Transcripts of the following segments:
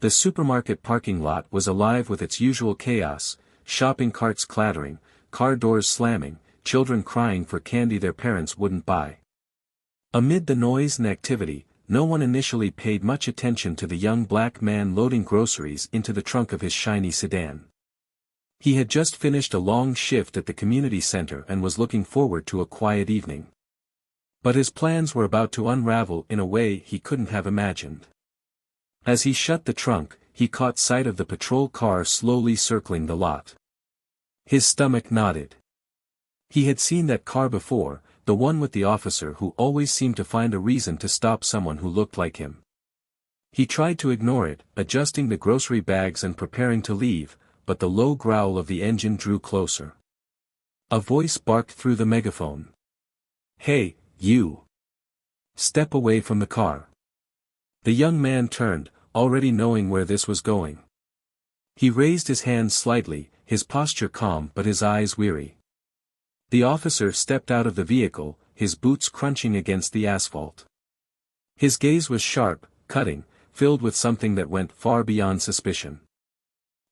The supermarket parking lot was alive with its usual chaos, shopping carts clattering, car doors slamming, children crying for candy their parents wouldn't buy. Amid the noise and activity, no one initially paid much attention to the young black man loading groceries into the trunk of his shiny sedan. He had just finished a long shift at the community center and was looking forward to a quiet evening. But his plans were about to unravel in a way he couldn't have imagined. As he shut the trunk, he caught sight of the patrol car slowly circling the lot. His stomach knotted. He had seen that car before, the one with the officer who always seemed to find a reason to stop someone who looked like him. He tried to ignore it, adjusting the grocery bags and preparing to leave, but the low growl of the engine drew closer. A voice barked through the megaphone. "Hey, you! Step away from the car." The young man turned, already knowing where this was going. He raised his hands slightly, his posture calm but his eyes weary. The officer stepped out of the vehicle, his boots crunching against the asphalt. His gaze was sharp, cutting, filled with something that went far beyond suspicion.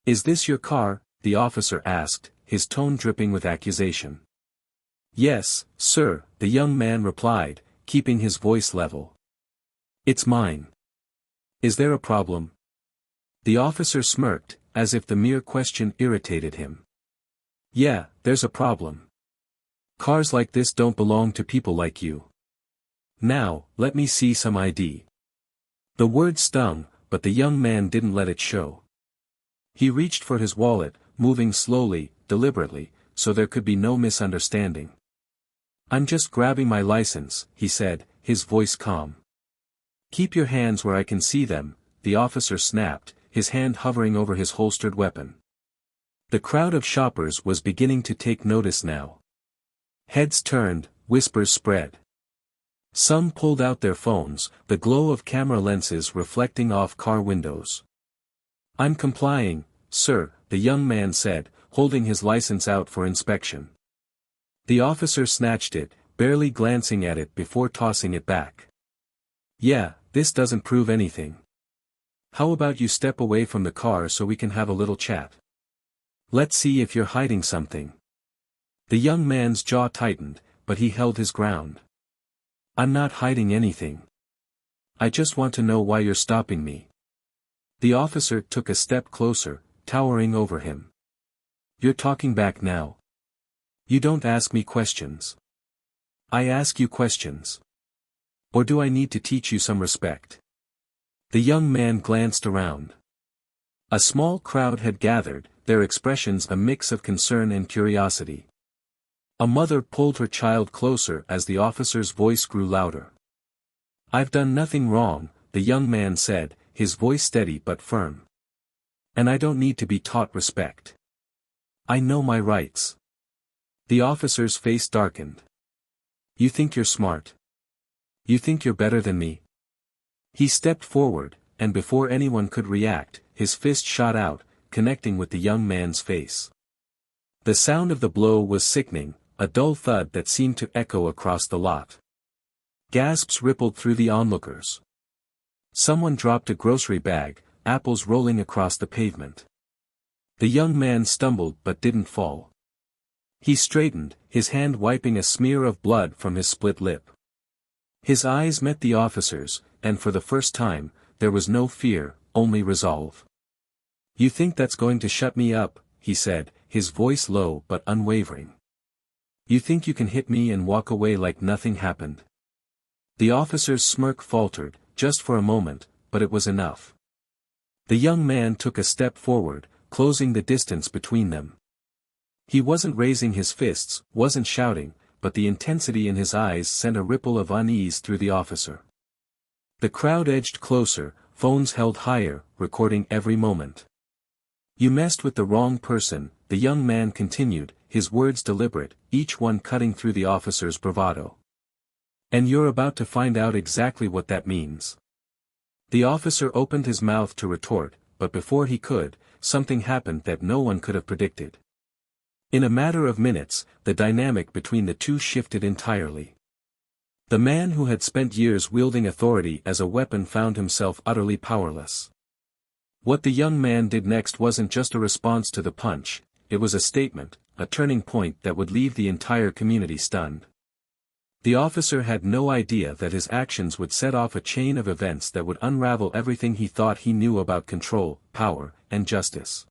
"Is this your car?" the officer asked, his tone dripping with accusation. "Yes, sir," the young man replied, keeping his voice level. "It's mine. Is there a problem?" The officer smirked, as if the mere question irritated him. "Yeah, there's a problem. Cars like this don't belong to people like you. Now, let me see some ID." The word stung, but the young man didn't let it show. He reached for his wallet, moving slowly, deliberately, so there could be no misunderstanding. "I'm just grabbing my license," he said, his voice calm. "Keep your hands where I can see them," the officer snapped, his hand hovering over his holstered weapon. The crowd of shoppers was beginning to take notice now. Heads turned, whispers spread. Some pulled out their phones, the glow of camera lenses reflecting off car windows. "I'm complying, sir," the young man said, holding his license out for inspection. The officer snatched it, barely glancing at it before tossing it back. "Yeah, this doesn't prove anything. How about you step away from the car so we can have a little chat? Let's see if you're hiding something." The young man's jaw tightened, but he held his ground. "I'm not hiding anything. I just want to know why you're stopping me." The officer took a step closer, towering over him. "You're talking back now. You don't ask me questions. I ask you questions. Or do I need to teach you some respect?" The young man glanced around. A small crowd had gathered, their expressions a mix of concern and curiosity. A mother pulled her child closer as the officer's voice grew louder. "I've done nothing wrong," the young man said, his voice steady but firm. "And I don't need to be taught respect. I know my rights." The officer's face darkened. "You think you're smart? You think you're better than me?" He stepped forward, and before anyone could react, his fist shot out, connecting with the young man's face. The sound of the blow was sickening, a dull thud that seemed to echo across the lot. Gasps rippled through the onlookers. Someone dropped a grocery bag, apples rolling across the pavement. The young man stumbled but didn't fall. He straightened, his hand wiping a smear of blood from his split lip. His eyes met the officer's, and for the first time, there was no fear, only resolve. "You think that's going to shut me up?" he said, his voice low but unwavering. "You think you can hit me and walk away like nothing happened?" The officer's smirk faltered, just for a moment, but it was enough. The young man took a step forward, closing the distance between them. He wasn't raising his fists, wasn't shouting, but the intensity in his eyes sent a ripple of unease through the officer. The crowd edged closer, phones held higher, recording every moment. "You messed with the wrong person," the young man continued, his words deliberate, each one cutting through the officer's bravado. "And you're about to find out exactly what that means." The officer opened his mouth to retort, but before he could, something happened that no one could have predicted. In a matter of minutes, the dynamic between the two shifted entirely. The man who had spent years wielding authority as a weapon found himself utterly powerless. What the young man did next wasn't just a response to the punch, it was a statement, a turning point that would leave the entire community stunned. The officer had no idea that his actions would set off a chain of events that would unravel everything he thought he knew about control, power, and justice.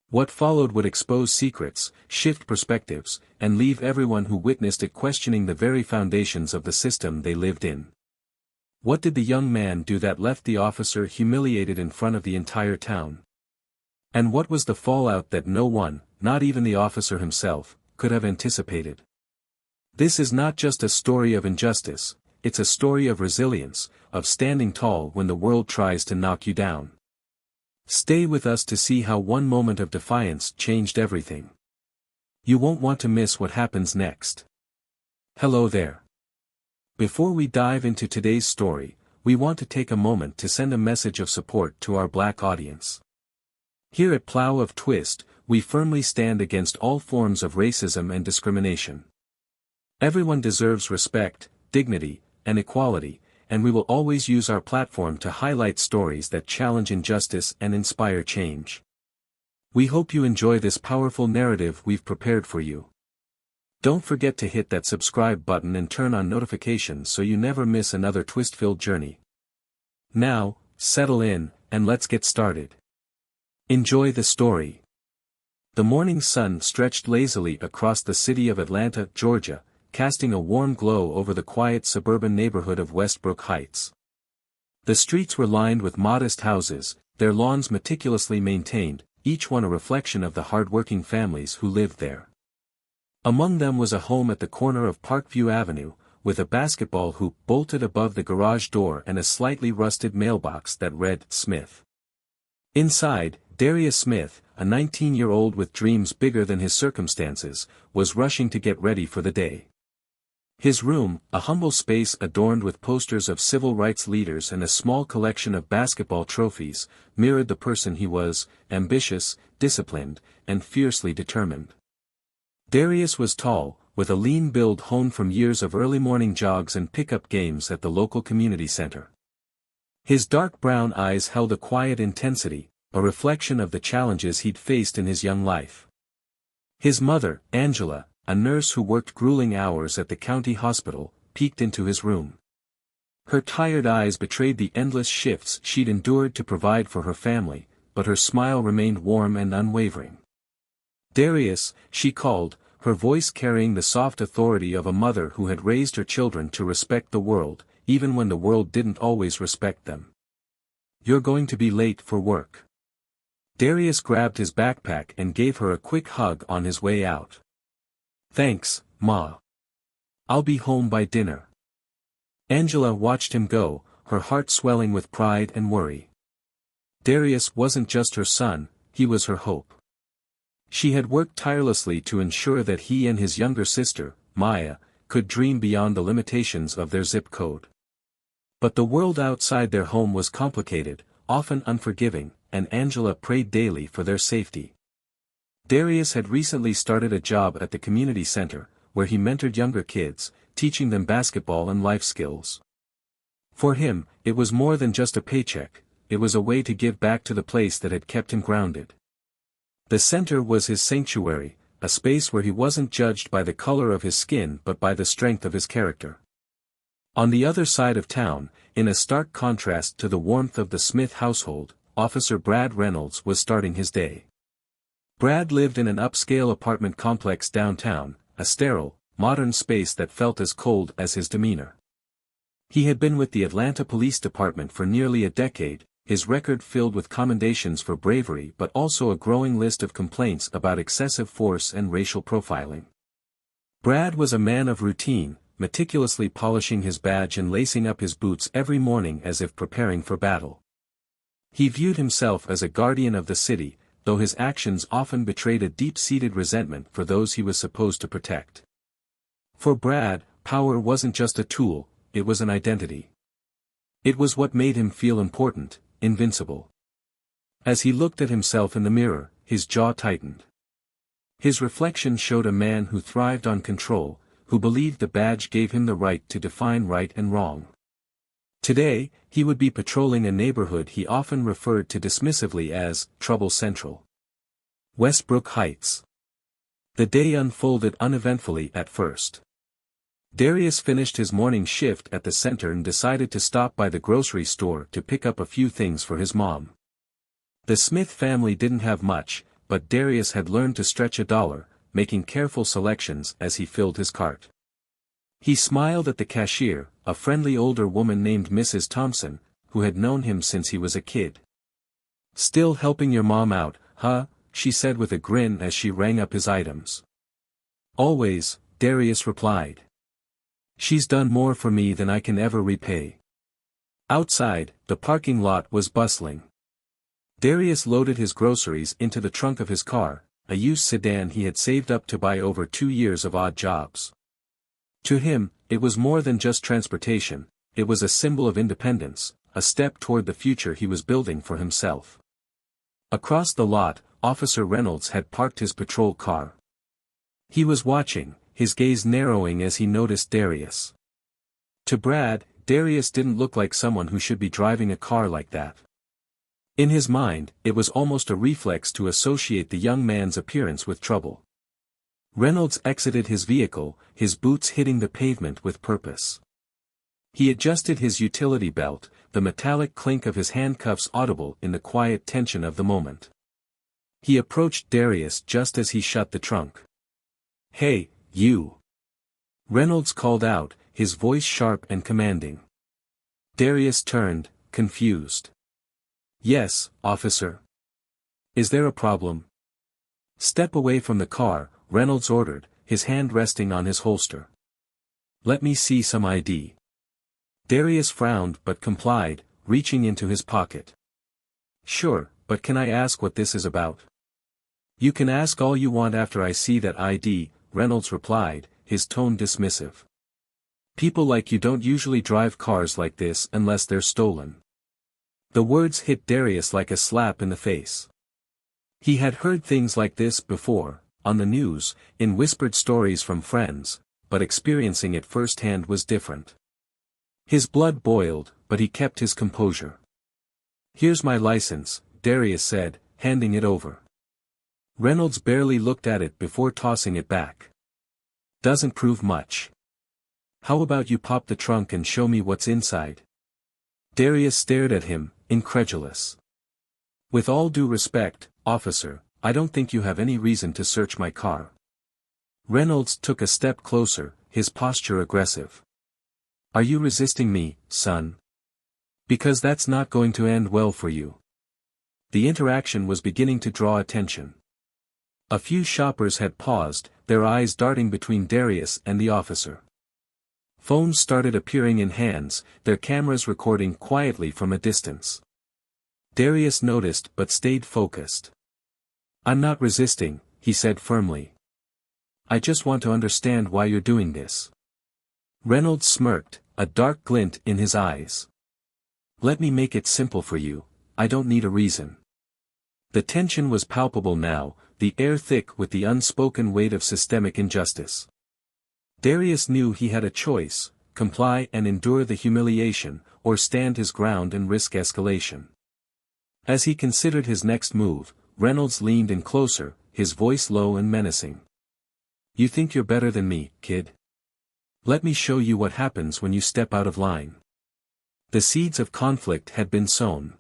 What followed would expose secrets, shift perspectives, and leave everyone who witnessed it questioning the very foundations of the system they lived in. What did the young man do that left the officer humiliated in front of the entire town? And what was the fallout that no one, not even the officer himself, could have anticipated? This is not just a story of injustice, it's a story of resilience, of standing tall when the world tries to knock you down. Stay with us to see how one moment of defiance changed everything. You won't want to miss what happens next. Hello there. Before we dive into today's story, we want to take a moment to send a message of support to our Black audience. Here at Plow of Twist, we firmly stand against all forms of racism and discrimination. Everyone deserves respect, dignity, and equality, and we will always use our platform to highlight stories that challenge injustice and inspire change. We hope you enjoy this powerful narrative we've prepared for you. Don't forget to hit that subscribe button and turn on notifications so you never miss another twist-filled journey. Now, settle in, and let's get started. Enjoy the story. The morning sun stretched lazily across the city of Atlanta, Georgia, casting a warm glow over the quiet suburban neighborhood of Westbrook Heights. The streets were lined with modest houses, their lawns meticulously maintained, each one a reflection of the hard-working families who lived there. Among them was a home at the corner of Parkview Avenue, with a basketball hoop bolted above the garage door and a slightly rusted mailbox that read, Smith. Inside, Darius Smith, a 19-year-old with dreams bigger than his circumstances, was rushing to get ready for the day. His room, a humble space adorned with posters of civil rights leaders and a small collection of basketball trophies, mirrored the person he was, ambitious, disciplined, and fiercely determined. Darius was tall, with a lean build honed from years of early morning jogs and pickup games at the local community center. His dark brown eyes held a quiet intensity, a reflection of the challenges he'd faced in his young life. His mother, Angela, a nurse who worked grueling hours at the county hospital, peeked into his room. Her tired eyes betrayed the endless shifts she'd endured to provide for her family, but her smile remained warm and unwavering. Darius, she called, her voice carrying the soft authority of a mother who had raised her children to respect the world, even when the world didn't always respect them. You're going to be late for work. Darius grabbed his backpack and gave her a quick hug on his way out. Thanks, Ma. I'll be home by dinner. Angela watched him go, her heart swelling with pride and worry. Darius wasn't just her son, he was her hope. She had worked tirelessly to ensure that he and his younger sister, Maya, could dream beyond the limitations of their zip code. But the world outside their home was complicated, often unforgiving, and Angela prayed daily for their safety. Darius had recently started a job at the community center, where he mentored younger kids, teaching them basketball and life skills. For him, it was more than just a paycheck, it was a way to give back to the place that had kept him grounded. The center was his sanctuary, a space where he wasn't judged by the color of his skin but by the strength of his character. On the other side of town, in a stark contrast to the warmth of the Smith household, Officer Brad Reynolds was starting his day. Brad lived in an upscale apartment complex downtown, a sterile, modern space that felt as cold as his demeanor. He had been with the Atlanta Police Department for nearly a decade, his record filled with commendations for bravery but also a growing list of complaints about excessive force and racial profiling. Brad was a man of routine, meticulously polishing his badge and lacing up his boots every morning as if preparing for battle. He viewed himself as a guardian of the city, though his actions often betrayed a deep-seated resentment for those he was supposed to protect. For Brad, power wasn't just a tool, it was an identity. It was what made him feel important, invincible. As he looked at himself in the mirror, his jaw tightened. His reflection showed a man who thrived on control, who believed the badge gave him the right to define right and wrong. Today, he would be patrolling a neighborhood he often referred to dismissively as Trouble Central. Westbrook Heights. The day unfolded uneventfully at first. Darius finished his morning shift at the center and decided to stop by the grocery store to pick up a few things for his mom. The Smith family didn't have much, but Darius had learned to stretch $1, making careful selections as he filled his cart. He smiled at the cashier, a friendly older woman named Mrs. Thompson, who had known him since he was a kid. "Still helping your mom out, huh?" she said with a grin as she rang up his items. "Always," Darius replied. "She's done more for me than I can ever repay." Outside, the parking lot was bustling. Darius loaded his groceries into the trunk of his car, a used sedan he had saved up to buy over 2 years of odd jobs. To him, it was more than just transportation, it was a symbol of independence, a step toward the future he was building for himself. Across the lot, Officer Reynolds had parked his patrol car. He was watching, his gaze narrowing as he noticed Darius. To Brad, Darius didn't look like someone who should be driving a car like that. In his mind, it was almost a reflex to associate the young man's appearance with trouble. Reynolds exited his vehicle, his boots hitting the pavement with purpose. He adjusted his utility belt, the metallic clink of his handcuffs audible in the quiet tension of the moment. He approached Darius just as he shut the trunk. "Hey, you!" Reynolds called out, his voice sharp and commanding. Darius turned, confused. "Yes, officer. Is there a problem?" "Step away from the car," Reynolds ordered, his hand resting on his holster. "Let me see some ID." Darius frowned but complied, reaching into his pocket. "Sure, but can I ask what this is about?" "You can ask all you want after I see that ID," Reynolds replied, his tone dismissive. "People like you don't usually drive cars like this unless they're stolen." The words hit Darius like a slap in the face. He had heard things like this before, on the news, in whispered stories from friends, but experiencing it firsthand was different. His blood boiled, but he kept his composure. "Here's my license," Darius said, handing it over. Reynolds barely looked at it before tossing it back. "Doesn't prove much. How about you pop the trunk and show me what's inside?" Darius stared at him, incredulous. "With all due respect, officer, I don't think you have any reason to search my car." Reynolds took a step closer, his posture aggressive. "Are you resisting me, son? Because that's not going to end well for you." The interaction was beginning to draw attention. A few shoppers had paused, their eyes darting between Darius and the officer. Phones started appearing in hands, their cameras recording quietly from a distance. Darius noticed but stayed focused. "I'm not resisting," he said firmly. "I just want to understand why you're doing this." Reynolds smirked, a dark glint in his eyes. "Let me make it simple for you, I don't need a reason." The tension was palpable now, the air thick with the unspoken weight of systemic injustice. Darius knew he had a choice: comply and endure the humiliation, or stand his ground and risk escalation. As he considered his next move, Reynolds leaned in closer, his voice low and menacing. "You think you're better than me, kid? Let me show you what happens when you step out of line." The seeds of conflict had been sown.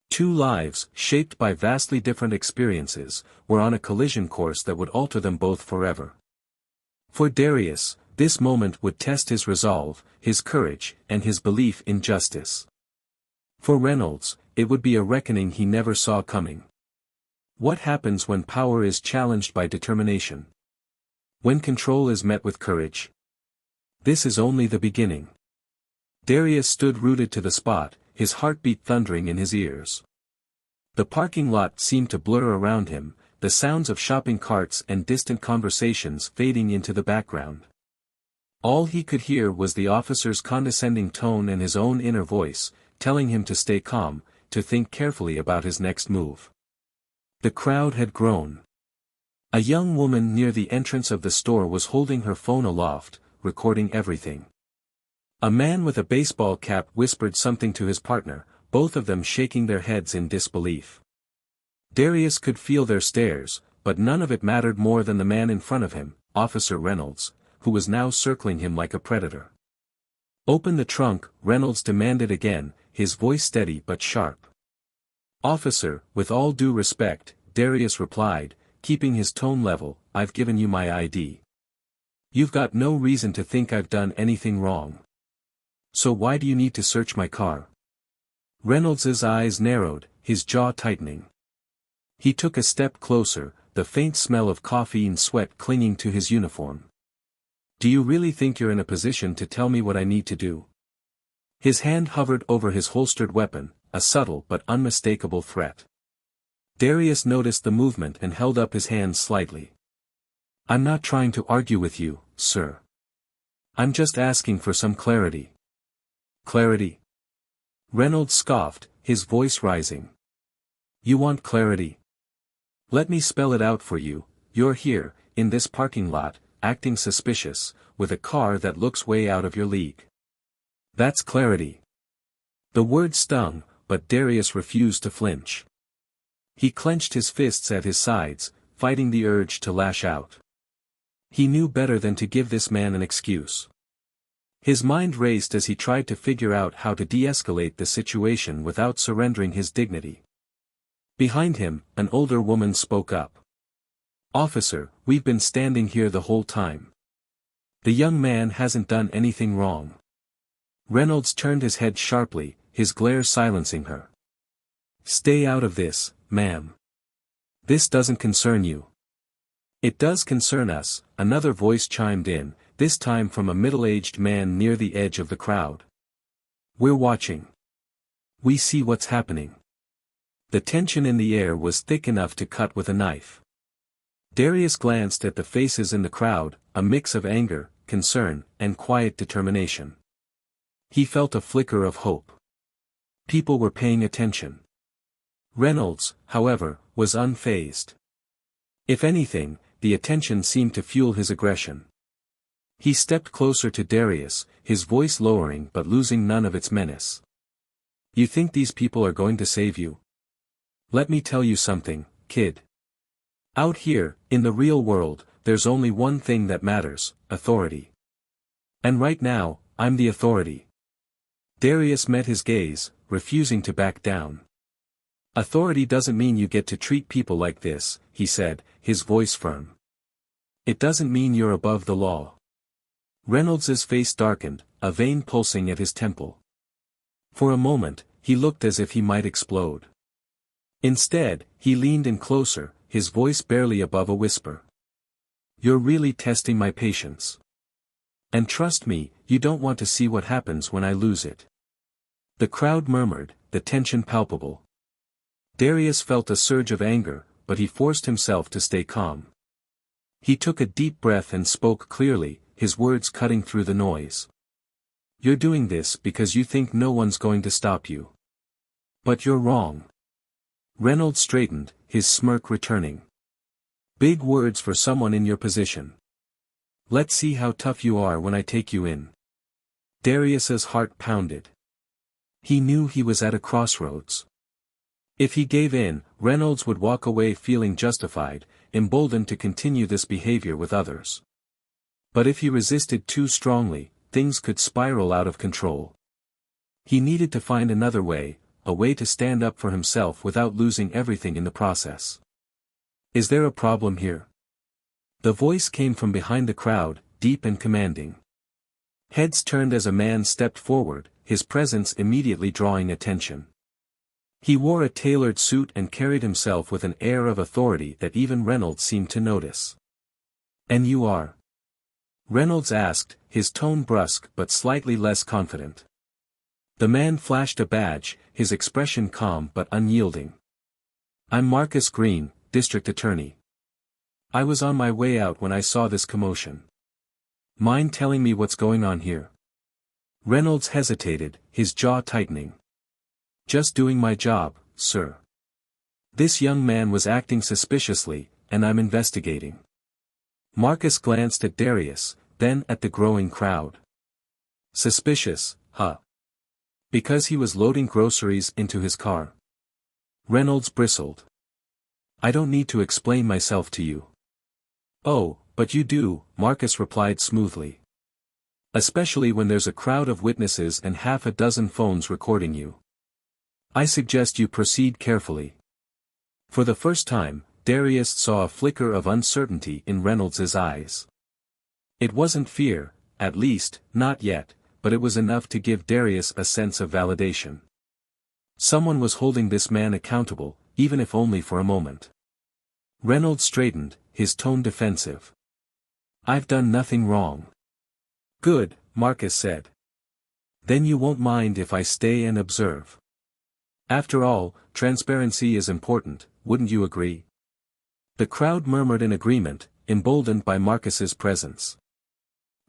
Two lives, shaped by vastly different experiences, were on a collision course that would alter them both forever. For Darius, this moment would test his resolve, his courage, and his belief in justice. For Reynolds, it would be a reckoning he never saw coming. What happens when power is challenged by determination? When control is met with courage? This is only the beginning. Darius stood rooted to the spot, his heartbeat thundering in his ears. The parking lot seemed to blur around him, the sounds of shopping carts and distant conversations fading into the background. All he could hear was the officer's condescending tone and his own inner voice, telling him to stay calm, to think carefully about his next move. The crowd had grown. A young woman near the entrance of the store was holding her phone aloft, recording everything. A man with a baseball cap whispered something to his partner, both of them shaking their heads in disbelief. Darius could feel their stares, but none of it mattered more than the man in front of him, Officer Reynolds, who was now circling him like a predator. "Open the trunk," Reynolds demanded again, his voice steady but sharp. "Officer, with all due respect," Darius replied, keeping his tone level, "I've given you my ID. You've got no reason to think I've done anything wrong. So why do you need to search my car?" Reynolds's eyes narrowed, his jaw tightening. He took a step closer, the faint smell of coffee and sweat clinging to his uniform. "Do you really think you're in a position to tell me what I need to do?" His hand hovered over his holstered weapon, a subtle but unmistakable threat. Darius noticed the movement and held up his hand slightly. "I'm not trying to argue with you, sir. I'm just asking for some clarity." "Clarity?" Reynolds scoffed, his voice rising. "You want clarity? Let me spell it out for you. You're here, in this parking lot, acting suspicious, with a car that looks way out of your league. That's clarity." The word stung, but Darius refused to flinch. He clenched his fists at his sides, fighting the urge to lash out. He knew better than to give this man an excuse. His mind raced as he tried to figure out how to de-escalate the situation without surrendering his dignity. Behind him, an older woman spoke up. "Officer, we've been standing here the whole time. The young man hasn't done anything wrong." Reynolds turned his head sharply, his glare silencing her. "Stay out of this, ma'am. This doesn't concern you." "It does concern us," another voice chimed in, this time from a middle-aged man near the edge of the crowd. "We're watching. We see what's happening." The tension in the air was thick enough to cut with a knife. Darius glanced at the faces in the crowd, a mix of anger, concern, and quiet determination. He felt a flicker of hope. People were paying attention. Reynolds, however, was unfazed. If anything, the attention seemed to fuel his aggression. He stepped closer to Darius, his voice lowering but losing none of its menace. "You think these people are going to save you? Let me tell you something, kid. Out here, in the real world, there's only one thing that matters: authority. And right now, I'm the authority." Darius met his gaze, refusing to back down. "Authority doesn't mean you get to treat people like this," he said, his voice firm. "It doesn't mean you're above the law." Reynolds's face darkened, a vein pulsing at his temple. For a moment, he looked as if he might explode. Instead, he leaned in closer, his voice barely above a whisper. "You're really testing my patience. And trust me, you don't want to see what happens when I lose it." The crowd murmured, the tension palpable. Darius felt a surge of anger, but he forced himself to stay calm. He took a deep breath and spoke clearly, his words cutting through the noise. "You're doing this because you think no one's going to stop you. But you're wrong." Reynolds straightened, his smirk returning. "Big words for someone in your position. Let's see how tough you are when I take you in." Darius's heart pounded. He knew he was at a crossroads. If he gave in, Reynolds would walk away feeling justified, emboldened to continue this behavior with others. But if he resisted too strongly, things could spiral out of control. He needed to find another way, a way to stand up for himself without losing everything in the process. "Is there a problem here?" The voice came from behind the crowd, deep and commanding. Heads turned as a man stepped forward, his presence immediately drawing attention. He wore a tailored suit and carried himself with an air of authority that even Reynolds seemed to notice. "And you are?" Reynolds asked, his tone brusque but slightly less confident. The man flashed a badge, his expression calm but unyielding. "I'm Marcus Green, District Attorney. I was on my way out when I saw this commotion. Mind telling me what's going on here?" Reynolds hesitated, his jaw tightening. "Just doing my job, sir. This young man was acting suspiciously, and I'm investigating." Marcus glanced at Darius, then at the growing crowd. Suspicious, huh? Because he was loading groceries into his car. Reynolds bristled. I don't need to explain myself to you. Oh, but you do, Marcus replied smoothly. Especially when there's a crowd of witnesses and half a dozen phones recording you. I suggest you proceed carefully. For the first time, Darius saw a flicker of uncertainty in Reynolds's eyes. It wasn't fear, at least, not yet, but it was enough to give Darius a sense of validation. Someone was holding this man accountable, even if only for a moment. Reynolds straightened, his tone defensive. I've done nothing wrong. Good, Marcus said. Then you won't mind if I stay and observe. After all, transparency is important, wouldn't you agree? The crowd murmured in agreement, emboldened by Marcus's presence.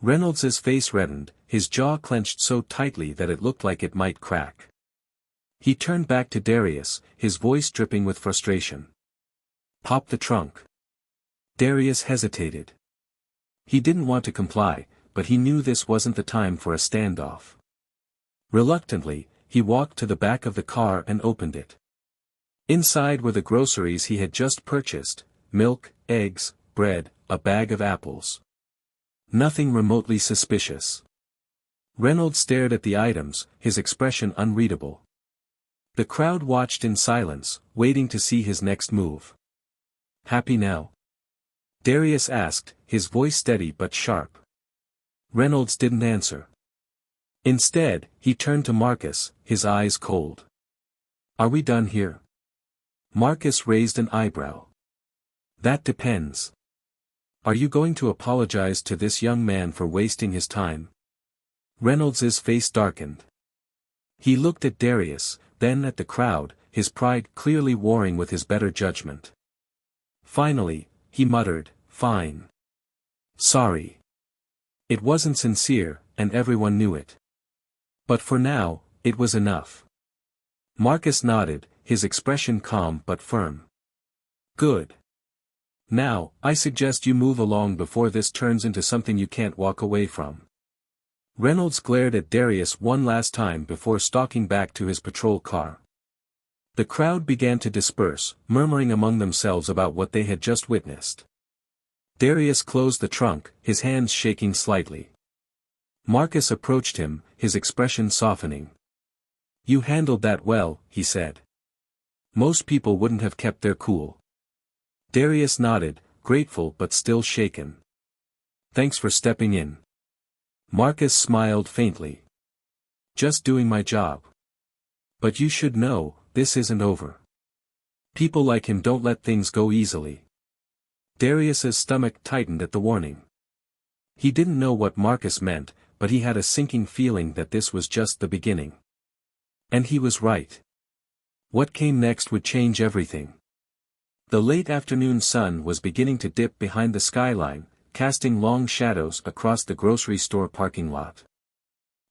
Reynolds's face reddened, his jaw clenched so tightly that it looked like it might crack. He turned back to Darius, his voice dripping with frustration. Pop the trunk. Darius hesitated. He didn't want to comply, but he knew this wasn't the time for a standoff. Reluctantly, he walked to the back of the car and opened it. Inside were the groceries he had just purchased: milk, eggs, bread, a bag of apples. Nothing remotely suspicious. Reynolds stared at the items, his expression unreadable. The crowd watched in silence, waiting to see his next move. Happy now? Darius asked, his voice steady but sharp. Reynolds didn't answer. Instead, he turned to Marcus, his eyes cold. Are we done here? Marcus raised an eyebrow. That depends. Are you going to apologize to this young man for wasting his time? Reynolds's face darkened. He looked at Darius, then at the crowd, his pride clearly warring with his better judgment. Finally, he muttered, Fine. Sorry. It wasn't sincere, and everyone knew it. But for now, it was enough. Marcus nodded, his expression calm but firm. Good. Now, I suggest you move along before this turns into something you can't walk away from. Reynolds glared at Darius one last time before stalking back to his patrol car. The crowd began to disperse, murmuring among themselves about what they had just witnessed. Darius closed the trunk, his hands shaking slightly. Marcus approached him, his expression softening. You handled that well, he said. Most people wouldn't have kept their cool. Darius nodded, grateful but still shaken. Thanks for stepping in. Marcus smiled faintly. Just doing my job. But you should know, this isn't over. People like him don't let things go easily. Darius's stomach tightened at the warning. He didn't know what Marcus meant, but he had a sinking feeling that this was just the beginning. And he was right. What came next would change everything. The late afternoon sun was beginning to dip behind the skyline, casting long shadows across the grocery store parking lot.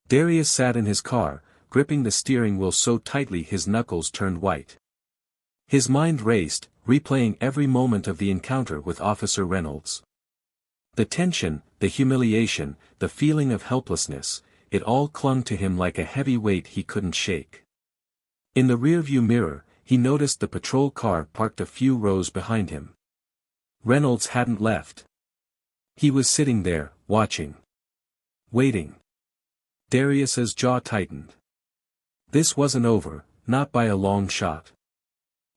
Darius sat in his car, gripping the steering wheel so tightly his knuckles turned white. His mind raced, replaying every moment of the encounter with Officer Reynolds. The tension, the humiliation, the feeling of helplessness, it all clung to him like a heavy weight he couldn't shake. In the rearview mirror, he noticed the patrol car parked a few rows behind him. Reynolds hadn't left. He was sitting there, watching. Waiting. Darius's jaw tightened. This wasn't over, not by a long shot.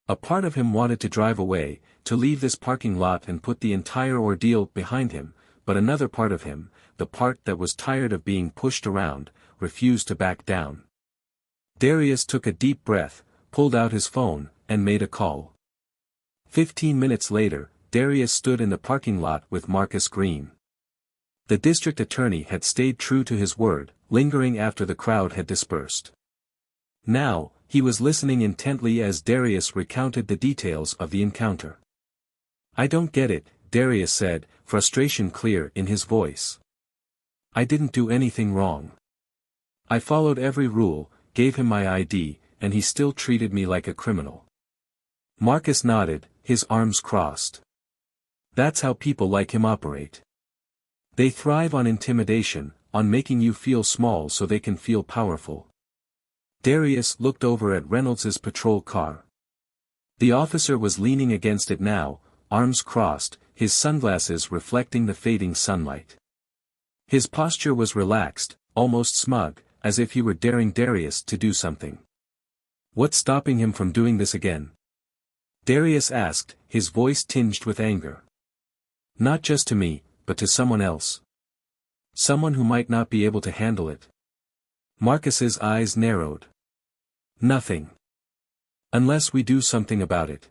A part of him wanted to drive away, to leave this parking lot and put the entire ordeal behind him, but another part of him, the part that was tired of being pushed around, refused to back down. Darius took a deep breath, pulled out his phone, and made a call. 15 minutes later, Darius stood in the parking lot with Marcus Green. The district attorney had stayed true to his word, lingering after the crowd had dispersed. Now, he was listening intently as Darius recounted the details of the encounter. I don't get it, Darius said, frustration clear in his voice. I didn't do anything wrong. I followed every rule, gave him my ID, and he still treated me like a criminal. Marcus nodded, his arms crossed. That's how people like him operate. They thrive on intimidation, on making you feel small so they can feel powerful. Darius looked over at Reynolds's patrol car. The officer was leaning against it now, arms crossed, his sunglasses reflecting the fading sunlight. His posture was relaxed, almost smug, as if he were daring Darius to do something. "What's stopping him from doing this again?" Darius asked, his voice tinged with anger. "Not just to me, but to someone else. Someone who might not be able to handle it." Marcus's eyes narrowed. "Nothing. Unless we do something about it."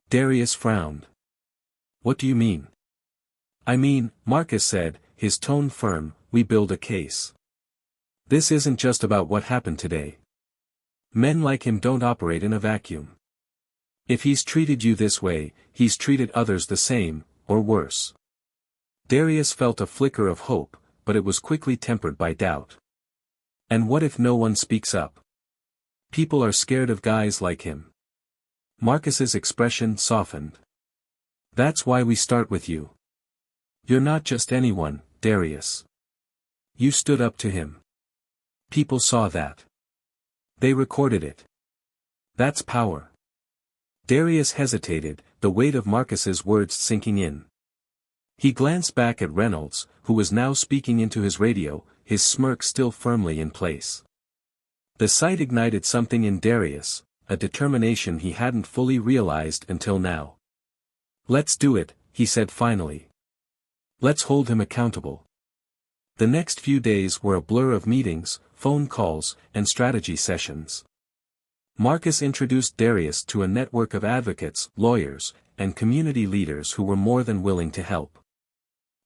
Darius frowned. "What do you mean?" "I mean," Marcus said, his tone firm, "we build a case. This isn't just about what happened today. Men like him don't operate in a vacuum. If he's treated you this way, he's treated others the same, or worse." Darius felt a flicker of hope, but it was quickly tempered by doubt. "And what if no one speaks up? People are scared of guys like him." Marcus's expression softened. "That's why we start with you. You're not just anyone, Darius. You stood up to him. People saw that. They recorded it. That's power." Darius hesitated, the weight of Marcus's words sinking in. He glanced back at Reynolds, who was now speaking into his radio, his smirk still firmly in place. The sight ignited something in Darius, a determination he hadn't fully realized until now. "Let's do it," he said finally. "Let's hold him accountable." The next few days were a blur of meetings, phone calls, and strategy sessions. Marcus introduced Darius to a network of advocates, lawyers, and community leaders who were more than willing to help.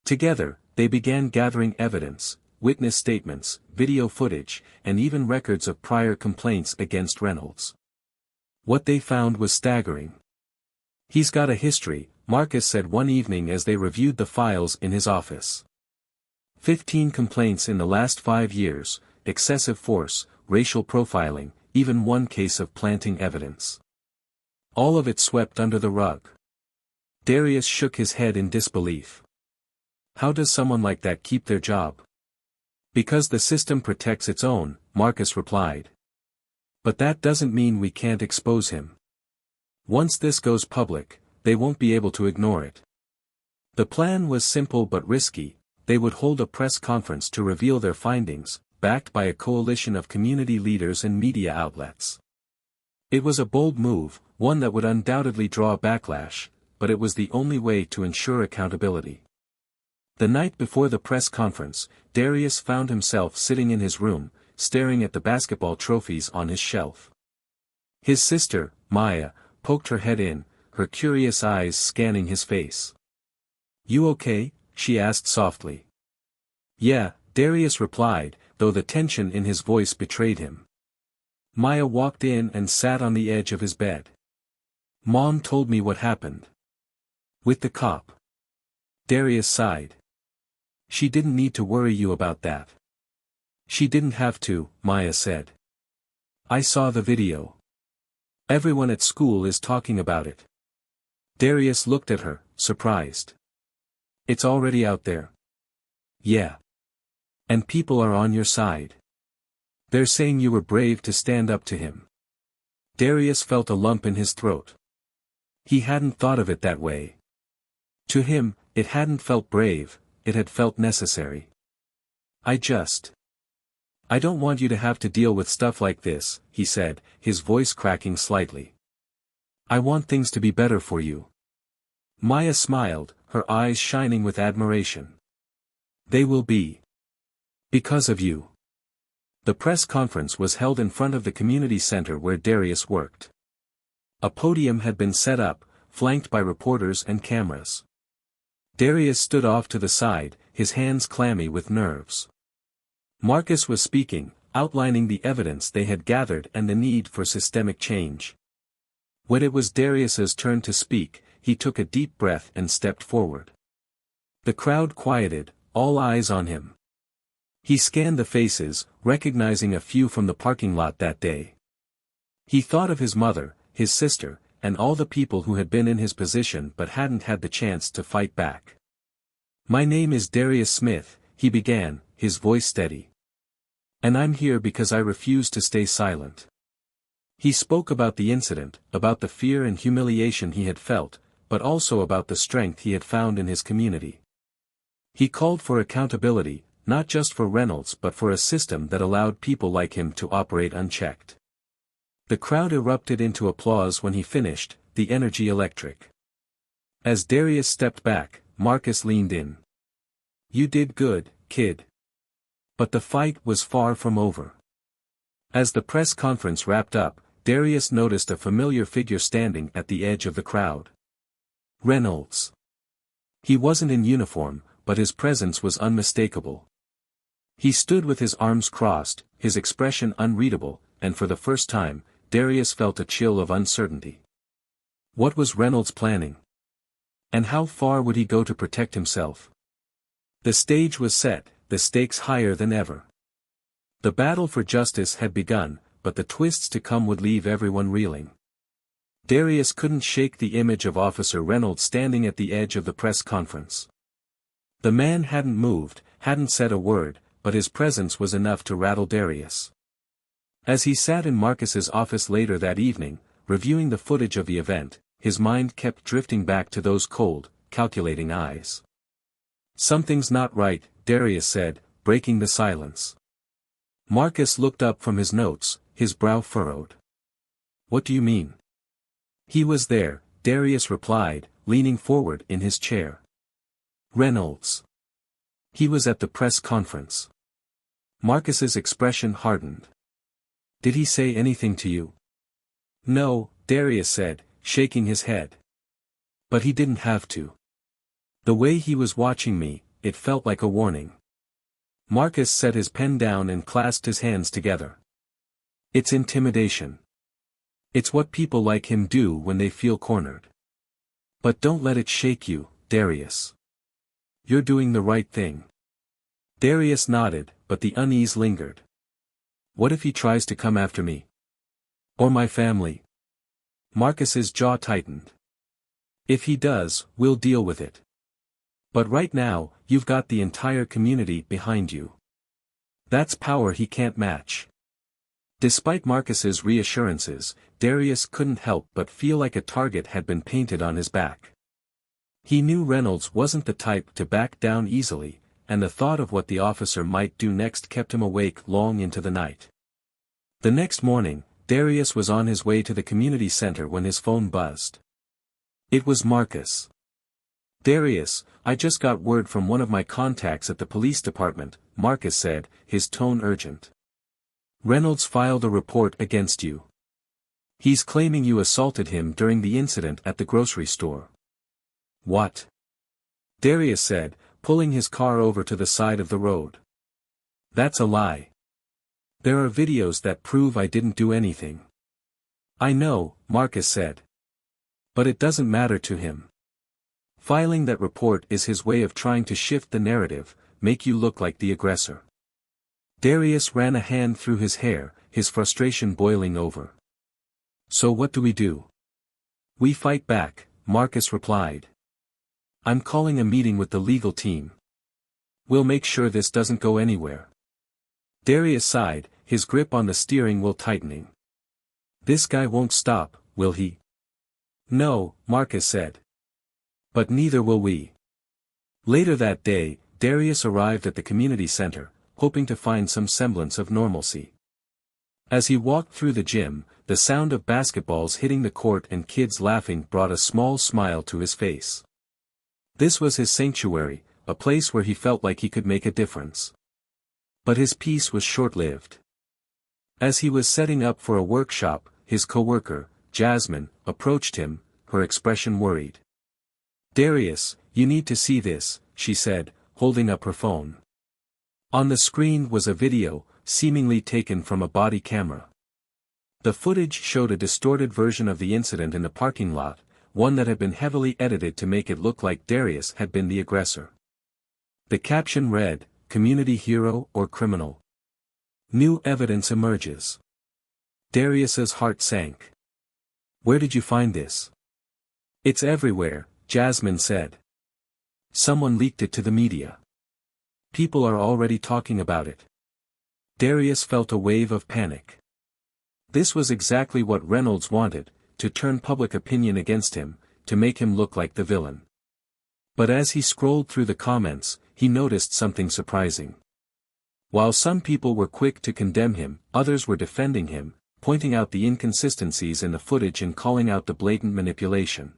Together, they began gathering evidence, witness statements, video footage, and even records of prior complaints against Reynolds. What they found was staggering. "He's got a history," Marcus said one evening as they reviewed the files in his office. 15 complaints in the last 5 years, excessive force, racial profiling, even one case of planting evidence. All of it swept under the rug. Darius shook his head in disbelief. "How does someone like that keep their job?" "Because the system protects its own," Marcus replied. "But that doesn't mean we can't expose him. Once this goes public, they won't be able to ignore it." The plan was simple but risky. They would hold a press conference to reveal their findings, backed by a coalition of community leaders and media outlets. It was a bold move, one that would undoubtedly draw a backlash, but it was the only way to ensure accountability. The night before the press conference, Darius found himself sitting in his room, staring at the basketball trophies on his shelf. His sister, Maya, poked her head in, her curious eyes scanning his face. "You okay?" she asked softly. "Yeah," Darius replied, though the tension in his voice betrayed him. Maya walked in and sat on the edge of his bed. "Mom told me what happened. With the cop." Darius sighed. "She didn't need to worry you about that." "She didn't have to," Maya said. "I saw the video. Everyone at school is talking about it." Darius looked at her, surprised. "It's already out there?" "Yeah. And people are on your side. They're saying you were brave to stand up to him." Darius felt a lump in his throat. He hadn't thought of it that way. To him, it hadn't felt brave, it had felt necessary. I don't want you to have to deal with stuff like this," he said, his voice cracking slightly. "I want things to be better for you." Maya smiled, her eyes shining with admiration. "They will be. Because of you." The press conference was held in front of the community center where Darius worked. A podium had been set up, flanked by reporters and cameras. Darius stood off to the side, his hands clammy with nerves. Marcus was speaking, outlining the evidence they had gathered and the need for systemic change. When it was Darius's turn to speak, he took a deep breath and stepped forward. The crowd quieted, all eyes on him. He scanned the faces, recognizing a few from the parking lot that day. He thought of his mother, his sister, and all the people who had been in his position but hadn't had the chance to fight back. "My name is Darius Smith," he began, his voice steady. And I'm here because I refuse to stay silent. He spoke about the incident, about the fear and humiliation he had felt, but also about the strength he had found in his community. He called for accountability, not just for Reynolds but for a system that allowed people like him to operate unchecked. The crowd erupted into applause when he finished, the energy electric. As Darius stepped back, Marcus leaned in. "You did good, kid." But the fight was far from over. As the press conference wrapped up, Darius noticed a familiar figure standing at the edge of the crowd. Reynolds. He wasn't in uniform, but his presence was unmistakable. He stood with his arms crossed, his expression unreadable, and for the first time, Darius felt a chill of uncertainty. What was Reynolds planning? And how far would he go to protect himself? The stage was set, the stakes higher than ever. The battle for justice had begun, but the twists to come would leave everyone reeling. Darius couldn't shake the image of Officer Reynolds standing at the edge of the press conference. The man hadn't moved, hadn't said a word, but his presence was enough to rattle Darius. As he sat in Marcus's office later that evening, reviewing the footage of the event, his mind kept drifting back to those cold, calculating eyes. "Something's not right," Darius said, breaking the silence. Marcus looked up from his notes, his brow furrowed. "What do you mean?" "He was there," Darius replied, leaning forward in his chair. "Reynolds. He was at the press conference." Marcus's expression hardened. "Did he say anything to you?" "No," Darius said, shaking his head. "But he didn't have to. The way he was watching me, it felt like a warning." Marcus set his pen down and clasped his hands together. "It's intimidation. It's what people like him do when they feel cornered. But don't let it shake you, Darius. You're doing the right thing." Darius nodded, but the unease lingered. "What if he tries to come after me? Or my family?" Marcus's jaw tightened. "If he does, we'll deal with it. But right now, you've got the entire community behind you. That's power he can't match." Despite Marcus's reassurances, Darius couldn't help but feel like a target had been painted on his back. He knew Reynolds wasn't the type to back down easily, and the thought of what the officer might do next kept him awake long into the night. The next morning, Darius was on his way to the community center when his phone buzzed. It was Marcus. "Darius, I just got word from one of my contacts at the police department," Marcus said, his tone urgent. "Reynolds filed a report against you. He's claiming you assaulted him during the incident at the grocery store." "What?" Darius said, pulling his car over to the side of the road. "That's a lie. There are videos that prove I didn't do anything." "I know," Marcus said. "But it doesn't matter to him. Filing that report is his way of trying to shift the narrative, make you look like the aggressor." Darius ran a hand through his hair, his frustration boiling over. "So what do we do?" "We fight back," Marcus replied. "I'm calling a meeting with the legal team. We'll make sure this doesn't go anywhere." Darius sighed, his grip on the steering wheel tightening. "This guy won't stop, will he?" "No," Marcus said. "But neither will we." Later that day, Darius arrived at the community center, hoping to find some semblance of normalcy. As he walked through the gym, the sound of basketballs hitting the court and kids laughing brought a small smile to his face. This was his sanctuary, a place where he felt like he could make a difference. But his peace was short-lived. As he was setting up for a workshop, his coworker, Jasmine, approached him, her expression worried. "Darius, you need to see this," she said, holding up her phone. On the screen was a video, seemingly taken from a body camera. The footage showed a distorted version of the incident in the parking lot, one that had been heavily edited to make it look like Darius had been the aggressor. The caption read, "Community hero or criminal? New evidence emerges." Darius's heart sank. "Where did you find this?" "It's everywhere," Jasmine said. "Someone leaked it to the media." People are already talking about it. Darius felt a wave of panic. This was exactly what Reynolds wanted, to turn public opinion against him, to make him look like the villain. But as he scrolled through the comments, he noticed something surprising. While some people were quick to condemn him, others were defending him, pointing out the inconsistencies in the footage and calling out the blatant manipulation.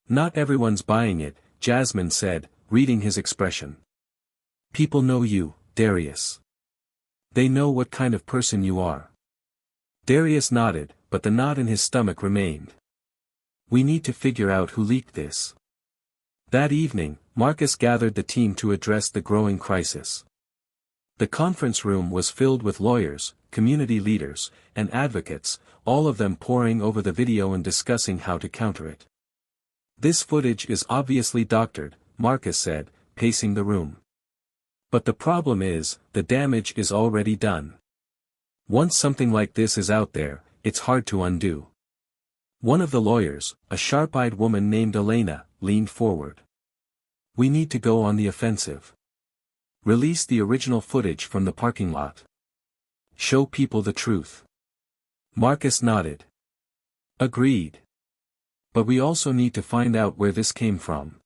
"Not everyone's buying it," Jasmine said, reading his expression. "People know you, Darius. They know what kind of person you are." Darius nodded, but the knot in his stomach remained. "We need to figure out who leaked this." That evening, Marcus gathered the team to address the growing crisis. The conference room was filled with lawyers, community leaders, and advocates, all of them poring over the video and discussing how to counter it. "This footage is obviously doctored," Marcus said, pacing the room. "But the problem is, the damage is already done. Once something like this is out there, it's hard to undo." One of the lawyers, a sharp-eyed woman named Elena, leaned forward. "We need to go on the offensive. Release the original footage from the parking lot. Show people the truth." Marcus nodded. "Agreed. But we also need to find out where this came from.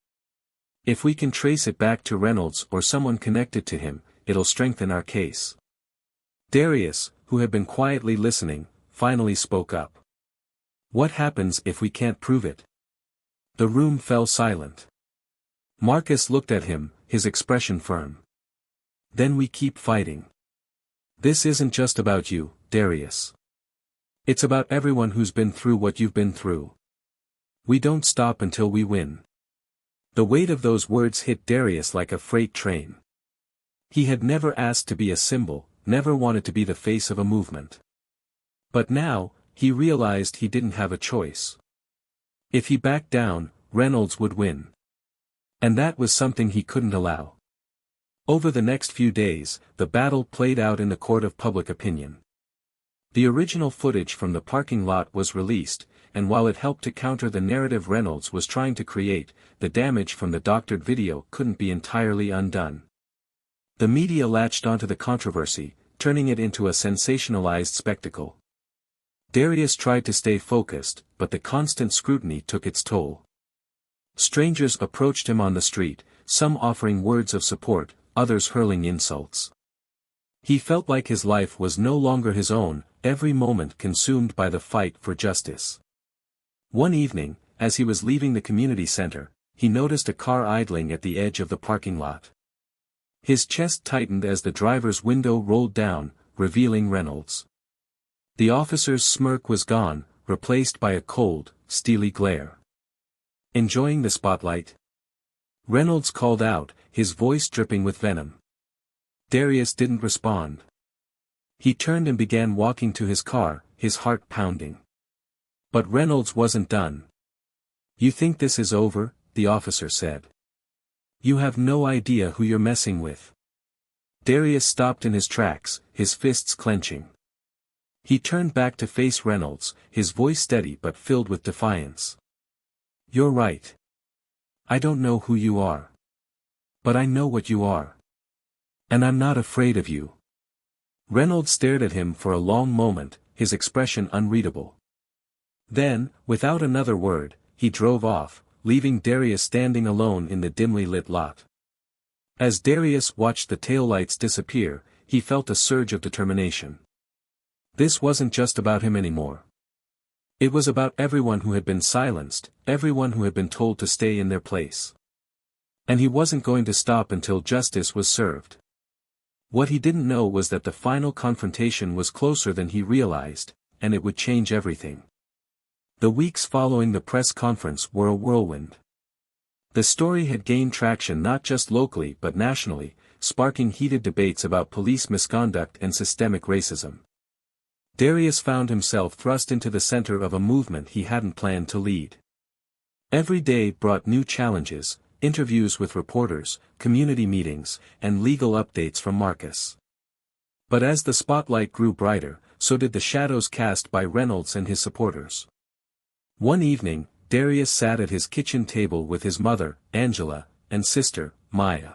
If we can trace it back to Reynolds or someone connected to him, it'll strengthen our case." Darius, who had been quietly listening, finally spoke up. "What happens if we can't prove it?" The room fell silent. Marcus looked at him, his expression firm. "Then we keep fighting. This isn't just about you, Darius. It's about everyone who's been through what you've been through. We don't stop until we win." The weight of those words hit Darius like a freight train. He had never asked to be a symbol, never wanted to be the face of a movement. But now, he realized he didn't have a choice. If he backed down, Reynolds would win. And that was something he couldn't allow. Over the next few days, the battle played out in the court of public opinion. The original footage from the parking lot was released, and while it helped to counter the narrative Reynolds was trying to create, the damage from the doctored video couldn't be entirely undone. The media latched onto the controversy, turning it into a sensationalized spectacle. Darius tried to stay focused, but the constant scrutiny took its toll. Strangers approached him on the street, some offering words of support, others hurling insults. He felt like his life was no longer his own, every moment consumed by the fight for justice. One evening, as he was leaving the community center, he noticed a car idling at the edge of the parking lot. His chest tightened as the driver's window rolled down, revealing Reynolds. The officer's smirk was gone, replaced by a cold, steely glare. "Enjoying the spotlight?" Reynolds called out, his voice dripping with venom. Darius didn't respond. He turned and began walking to his car, his heart pounding. But Reynolds wasn't done. "You think this is over?" the officer said. "You have no idea who you're messing with." Darius stopped in his tracks, his fists clenching. He turned back to face Reynolds, his voice steady but filled with defiance. "You're right. I don't know who you are. But I know what you are. And I'm not afraid of you." Reynolds stared at him for a long moment, his expression unreadable. Then, without another word, he drove off, leaving Darius standing alone in the dimly lit lot. As Darius watched the taillights disappear, he felt a surge of determination. This wasn't just about him anymore. It was about everyone who had been silenced, everyone who had been told to stay in their place. And he wasn't going to stop until justice was served. What he didn't know was that the final confrontation was closer than he realized, and it would change everything. The weeks following the press conference were a whirlwind. The story had gained traction not just locally but nationally, sparking heated debates about police misconduct and systemic racism. Darius found himself thrust into the center of a movement he hadn't planned to lead. Every day brought new challenges, interviews with reporters, community meetings, and legal updates from Marcus. But as the spotlight grew brighter, so did the shadows cast by Reynolds and his supporters. One evening, Darius sat at his kitchen table with his mother, Angela, and sister, Maya.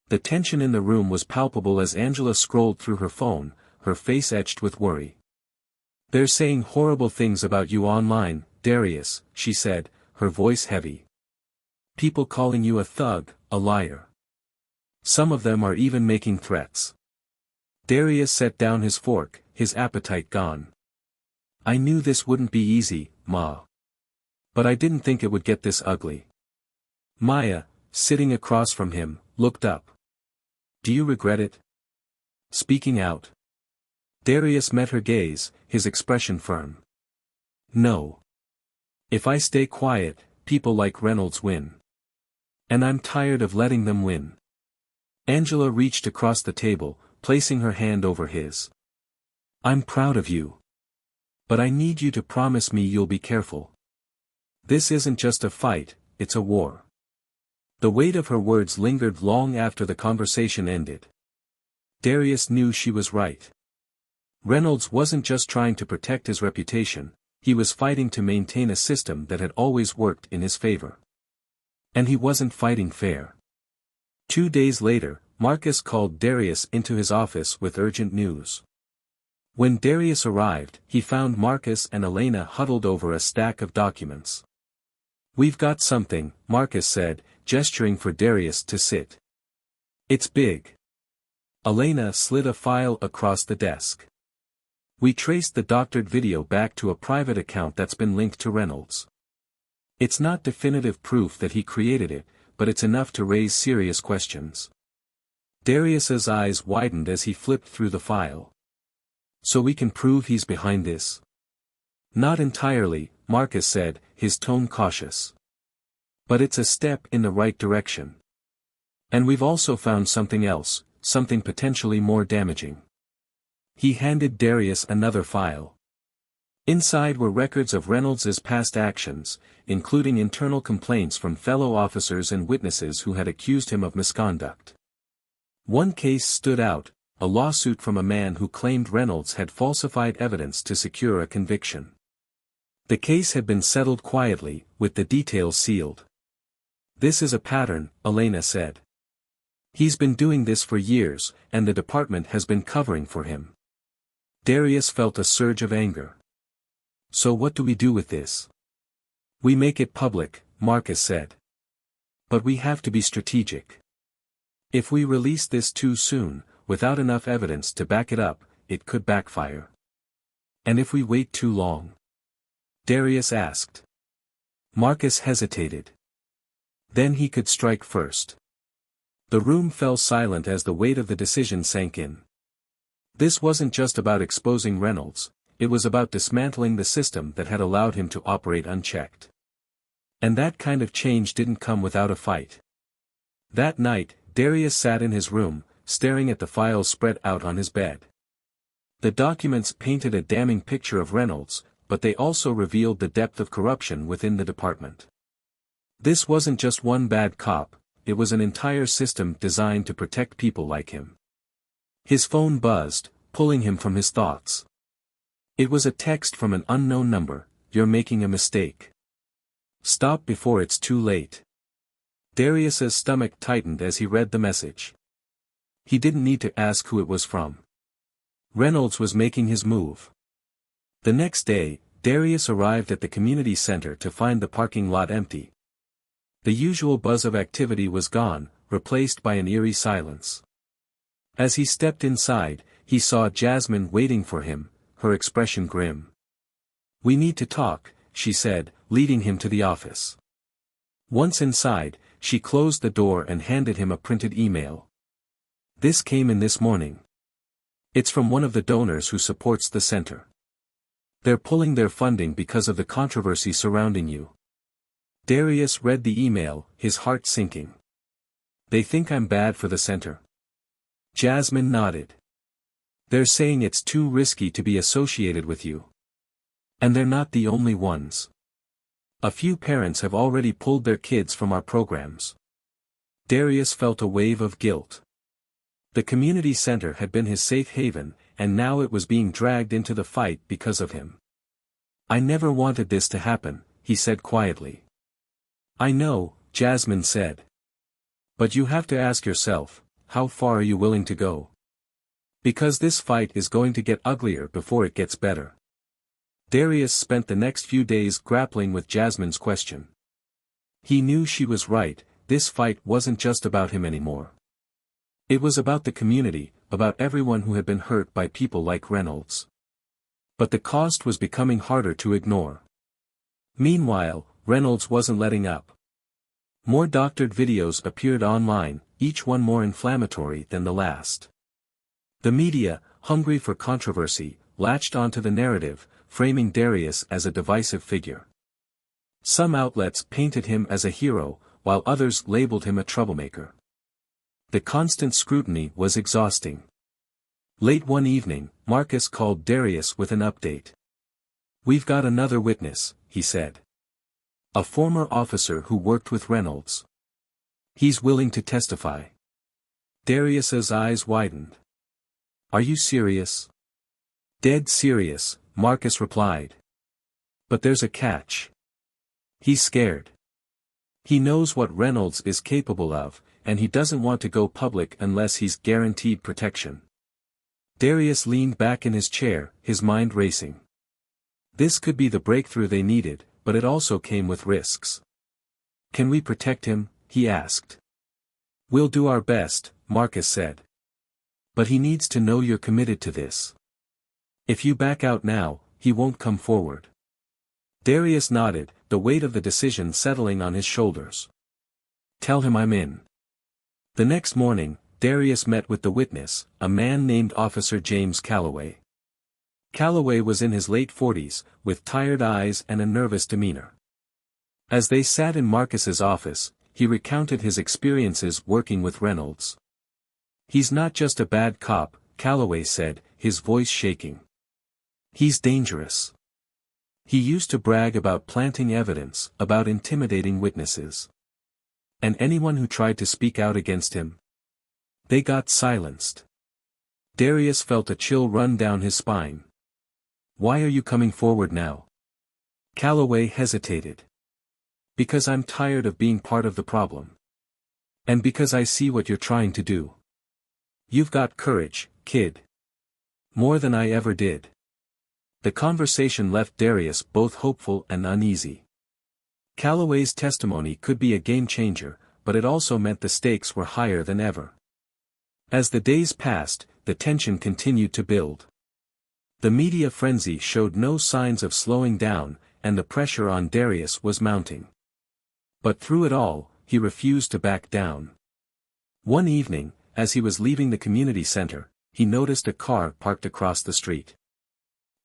The tension in the room was palpable as Angela scrolled through her phone, her face etched with worry. "They're saying horrible things about you online, Darius," she said, her voice heavy. "People calling you a thug, a liar. Some of them are even making threats." Darius set down his fork, his appetite gone. "I knew this wouldn't be easy, Ma. But I didn't think it would get this ugly." Maya, sitting across from him, looked up. "Do you regret it? Speaking out?" Darius met her gaze, his expression firm. "No. If I stay quiet, people like Reynolds win. And I'm tired of letting them win." Angela reached across the table, placing her hand over his. "I'm proud of you. But I need you to promise me you'll be careful. This isn't just a fight, it's a war." The weight of her words lingered long after the conversation ended. Darius knew she was right. Reynolds wasn't just trying to protect his reputation, he was fighting to maintain a system that had always worked in his favor. And he wasn't fighting fair. 2 days later, Marcus called Darius into his office with urgent news. When Darius arrived, he found Marcus and Elena huddled over a stack of documents. "We've got something," Marcus said, gesturing for Darius to sit. "It's big." Elena slid a file across the desk. "We traced the doctored video back to a private account that's been linked to Reynolds. It's not definitive proof that he created it, but it's enough to raise serious questions." Darius's eyes widened as he flipped through the file. "So we can prove he's behind this?" "Not entirely," Marcus said, his tone cautious. "But it's a step in the right direction. And we've also found something else, something potentially more damaging." He handed Darius another file. Inside were records of Reynolds's past actions, including internal complaints from fellow officers and witnesses who had accused him of misconduct. One case stood out, a lawsuit from a man who claimed Reynolds had falsified evidence to secure a conviction. The case had been settled quietly, with the details sealed. "This is a pattern," Elena said. "He's been doing this for years, and the department has been covering for him." Darius felt a surge of anger. "So what do we do with this?" "We make it public," Marcus said. "But we have to be strategic. If we release this too soon, without enough evidence to back it up, it could backfire. And if we wait too long?" Darius asked. Marcus hesitated. Then he could strike first. The room fell silent as the weight of the decision sank in. This wasn't just about exposing Reynolds, it was about dismantling the system that had allowed him to operate unchecked. And that kind of change didn't come without a fight. That night, Darius sat in his room, staring at the files spread out on his bed. The documents painted a damning picture of Reynolds, but they also revealed the depth of corruption within the department. This wasn't just one bad cop, it was an entire system designed to protect people like him. His phone buzzed, pulling him from his thoughts. It was a text from an unknown number. "You're making a mistake. Stop before it's too late." Darius's stomach tightened as he read the message. He didn't need to ask who it was from. Reynolds was making his move. The next day, Darius arrived at the community center to find the parking lot empty. The usual buzz of activity was gone, replaced by an eerie silence. As he stepped inside, he saw Jasmine waiting for him, her expression grim. "We need to talk," she said, leading him to the office. Once inside, she closed the door and handed him a printed email. "This came in this morning. It's from one of the donors who supports the center. They're pulling their funding because of the controversy surrounding you." Darius read the email, his heart sinking. "They think I'm bad for the center?" Jasmine nodded. "They're saying it's too risky to be associated with you. And they're not the only ones. A few parents have already pulled their kids from our programs." Darius felt a wave of guilt. The community center had been his safe haven, and now it was being dragged into the fight because of him. "I never wanted this to happen," he said quietly. "I know," Jasmine said. "But you have to ask yourself, how far are you willing to go? Because this fight is going to get uglier before it gets better. Darius spent the next few days grappling with Jasmine's question. He knew she was right, this fight wasn't just about him anymore. It was about the community, about everyone who had been hurt by people like Reynolds. But the cost was becoming harder to ignore. Meanwhile, Reynolds wasn't letting up. More doctored videos appeared online, each one more inflammatory than the last. The media, hungry for controversy, latched onto the narrative, framing Darius as a divisive figure. Some outlets painted him as a hero, while others labeled him a troublemaker. The constant scrutiny was exhausting. Late one evening, Marcus called Darius with an update. "We've got another witness," he said. "A former officer who worked with Reynolds. He's willing to testify." Darius's eyes widened. "Are you serious?" "Dead serious," Marcus replied. "But there's a catch. He's scared. He knows what Reynolds is capable of, and he doesn't want to go public unless he's guaranteed protection." Darius leaned back in his chair, his mind racing. This could be the breakthrough they needed, but it also came with risks. "Can we protect him?" he asked. "We'll do our best," Marcus said. "But he needs to know you're committed to this. If you back out now, he won't come forward." Darius nodded, the weight of the decision settling on his shoulders. "Tell him I'm in." The next morning, Darius met with the witness, a man named Officer James Calloway. Calloway was in his late 40s, with tired eyes and a nervous demeanor. As they sat in Marcus's office, he recounted his experiences working with Reynolds. "He's not just a bad cop," Calloway said, his voice shaking. "He's dangerous. He used to brag about planting evidence, about intimidating witnesses. And anyone who tried to speak out against him, they got silenced." Darius felt a chill run down his spine. "Why are you coming forward now?" Calloway hesitated. "Because I'm tired of being part of the problem. And because I see what you're trying to do. You've got courage, kid. More than I ever did." The conversation left Darius both hopeful and uneasy. Calloway's testimony could be a game-changer, but it also meant the stakes were higher than ever. As the days passed, the tension continued to build. The media frenzy showed no signs of slowing down, and the pressure on Darius was mounting. But through it all, he refused to back down. One evening, as he was leaving the community center, he noticed a car parked across the street.